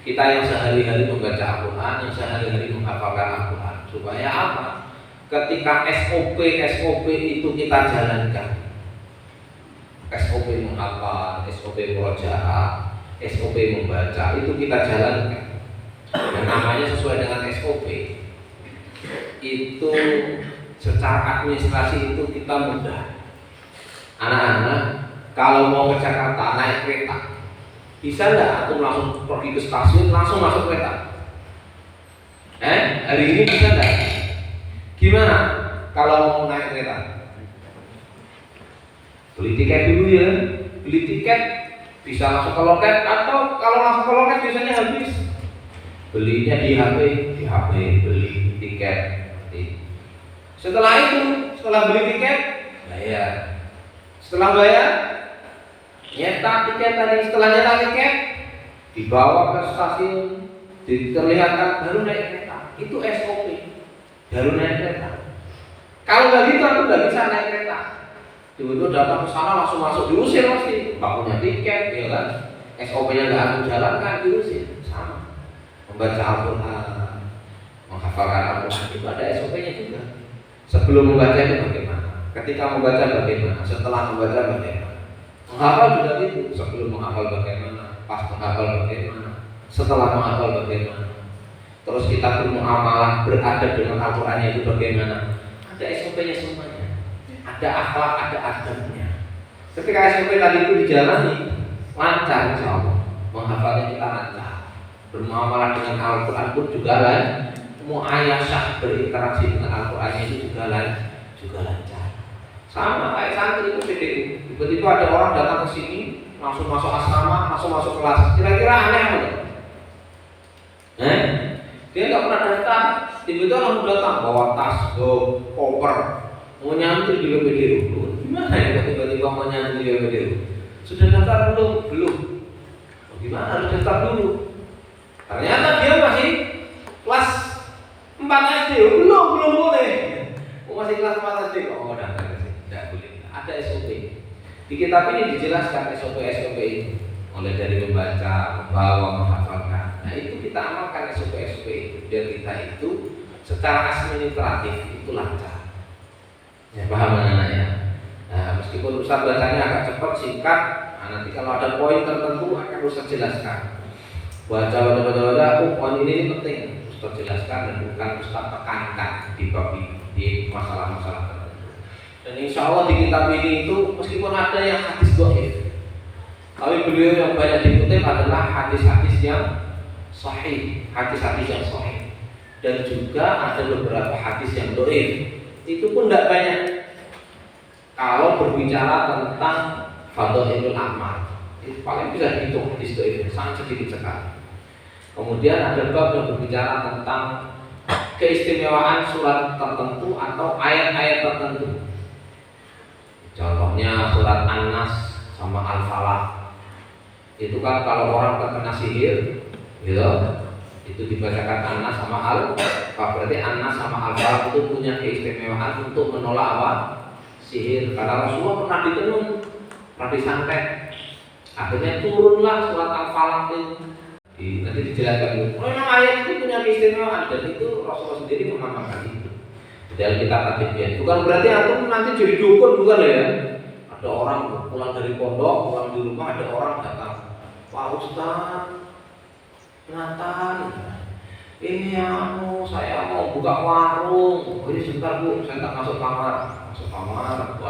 kita yang sehari-hari membaca Al-Quran, yang sehari-hari menghafalkan Al-Quran, supaya apa? Ketika SOP itu kita jalankan, SOP menghafal, SOP murojaah, SOP membaca, itu kita jalankan. Yang namanya sesuai dengan SOP itu secara administrasi itu kita mudah. Anak-anak kalau mau ke Jakarta naik kereta, bisa nggak aku langsung pergi ke stasiun langsung masuk kereta? Hari ini bisa nggak? Gimana kalau mau naik kereta? Beli tiket dulu ya, beli tiket bisa langsung ke loket, atau kalau langsung ke loket biasanya habis. Belinya di HP beli tiket. Setelah itu, setelah beli tiket, bayar. Setelah bayar, nyetak tiket tadi. Setelah nyetak tiket, dibawa ke stasiun, diperlihatkan baru naik kereta. Itu SOP, baru naik kereta. Kalau nggak gitu, aku nggak bisa naik kereta. Tiba-tiba datang ke sana langsung masuk, diusir pasti. Nggak punya tiket, ya kan? SOP-nya nggak aku jalankan, diusir. Sama. Membaca Al-Quran, menghafalkan Al-Quran itu ada SOP-nya juga. Sebelum membaca itu bagaimana? Ketika membaca bagaimana? Setelah membaca bagaimana? Menghafal juga gitu. Sebelum menghafal bagaimana? Pas menghafal bagaimana? Setelah menghafal bagaimana? Terus kita bermuamalah, beradab dengan Al-Quran itu bagaimana? Ada SOP-nya semuanya. Ada akhlak, ada adabnya. Ketika SOP tadi itu dijalani, lancar insya Allah. Menghafalnya kita lancar. Bermuamalah dengan Al-Quran pun juga muayasah, berinteraksi dengan Al-Quran itu juga lancar. Sama kayak santri itu PDU. Tiba-tiba ada orang datang ke sini, langsung masuk asrama, langsung masuk kelas. Kira-kira aneh apa? Dia nggak pernah daftar, tiba-tiba langsung datang bawa tas, bawa koper, mau nyantri di PDU. Gimana ya tiba-tiba mau nyantri di PDU? Sudah daftar belum? Belum. Gimana harus daftar dulu? Ternyata dia masih kelas 4 SD, belum boleh. Masih kelas 4 SD, daftar ke sini, tidak boleh. Ada SOP. Di kitab ini dijelaskan SOP itu, mulai dari membaca, membawa, menghafalkan. Nah itu kita amalkan SOP itu, biar kita itu secara administratif itu lancar. Ya paham anak-anaknya. Nah meskipun Ustaz bacanya agak cepat, singkat, nanti kalau ada poin tertentu akan Ustaz jelaskan. Baca, poin ini penting Ustaz jelaskan dan bukan Ustaz tekankan di masalah-masalah tertentu. Dan insya Allah di kitab ini itu meskipun ada yang hadis dhaif, tapi beliau yang banyak dikutip adalah hadis-hadis yang sahih, hadis-hadis yang sahih. Dan juga ada beberapa hadis yang dhaif. Itu pun tidak banyak. Kalau berbicara tentang fadhailul amal, itu paling bisa dihitung hadis dhaif, sangat sedikit sekali. Kemudian ada bab yang berbicara tentang keistimewaan surat tertentu atau ayat-ayat tertentu. Contohnya surat An-Nas sama Al-Falaq. Itu kan kalau orang terkena sihir, gitu, itu dibacakan An-Nas sama Al-Falaq. Berarti An-Nas sama Al-Falaq itu punya keistimewaan untuk menolak apa? Sihir. Karena Rasulullah pernah ditenung, pernah disantet. Akhirnya turunlah surat Al-Falaq itu. Nanti dijelaskan dulu. Memang ayat itu punya keistimewaan dan itu Rasulullah sendiri mengamalkan itu. Dalam kitab At-Tibyan. Bukan berarti antum nanti jadi dukun, bukan ya? Ada orang pulang dari pondok, pulang di rumah ada orang datang. Pak Ustaz, Nathan, ini saya mau buka warung. Ini sebentar Bu, saya tak masuk kamar. Masuk kamar,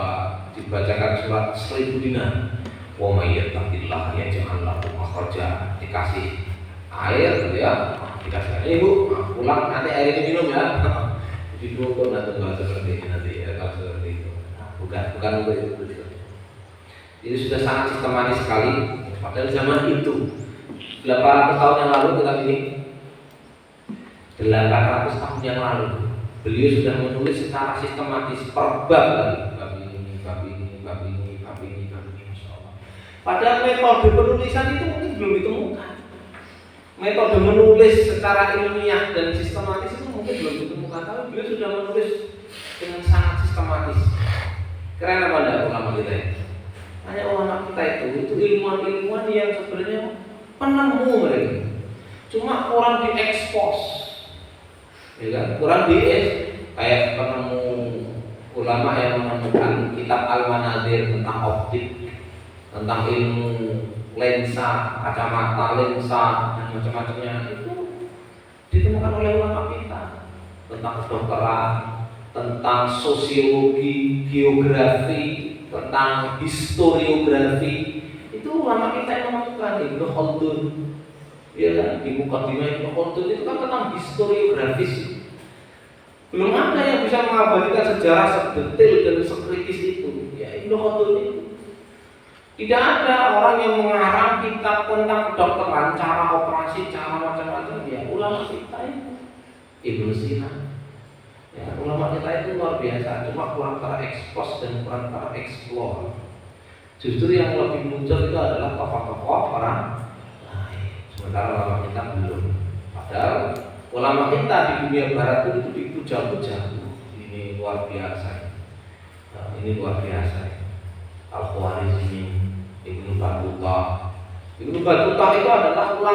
dibacakan surat 1000 dinar. Wa may yattaqillah yaj'al lahu makhraja. Dikasih air gitu ya, dikasih air. Bu, pulang nanti air ini minum ya. Jadi dukun atau enggak seperti ini nanti ya, kalau seperti itu. Bukan untuk itu. Jadi sudah sangat sistematis sekali. Padahal zaman itu 800 tahun yang lalu kita ini 800 tahun yang lalu beliau sudah menulis secara sistematis per bab lagi, bab ini, Masya Allah. Padahal metode penulisan itu mungkin belum ditemukan. Metode menulis secara ilmiah dan sistematis itu mungkin belum ditemukan, tapi beliau sudah menulis dengan sangat sistematis. Keren apa enggak ulama kita ya? Hanya ulama kita itu ilmuwan-ilmuwan yang sebenarnya penemu mereka. Cuma kurang diekspos, ya kan? Kurang kayak penemu ulama yang menemukan kitab Al-Manadir tentang optik, tentang ilmu lensa, kacamata lensa dan macam-macamnya itu ditemukan oleh ulama kita. Tentang kedokteran, tentang sosiologi, geografi, tentang historiografi, itu ulama kita yang menemukan. Ibnu Khaldun, ya kan, di Muqaddimah Ibnu Khaldun itu kan tentang historiografis. Belum ada yang bisa mengabadikan sejarah sedetail dan sekritis itu. Ya Ibnu Khaldun itu. Tidak ada orang yang mengarang kitab tentang kedokteran, cara operasi, cara macam-macam. Ya ulama kita itu. Ibnu Sina. Ya, ulama kita itu luar biasa, cuma kurang terekspos dan kurang tereksplor. Justru yang lebih muncul itu adalah tokoh-tokoh orang lain. Sementara ulama kita belum. Padahal ulama kita di dunia barat itu dipuja-puja. Ini luar biasa. Nah, ini luar biasa. Al-Khwarizmi, Ibnu Battuta. Ibnu Battuta itu adalah ulama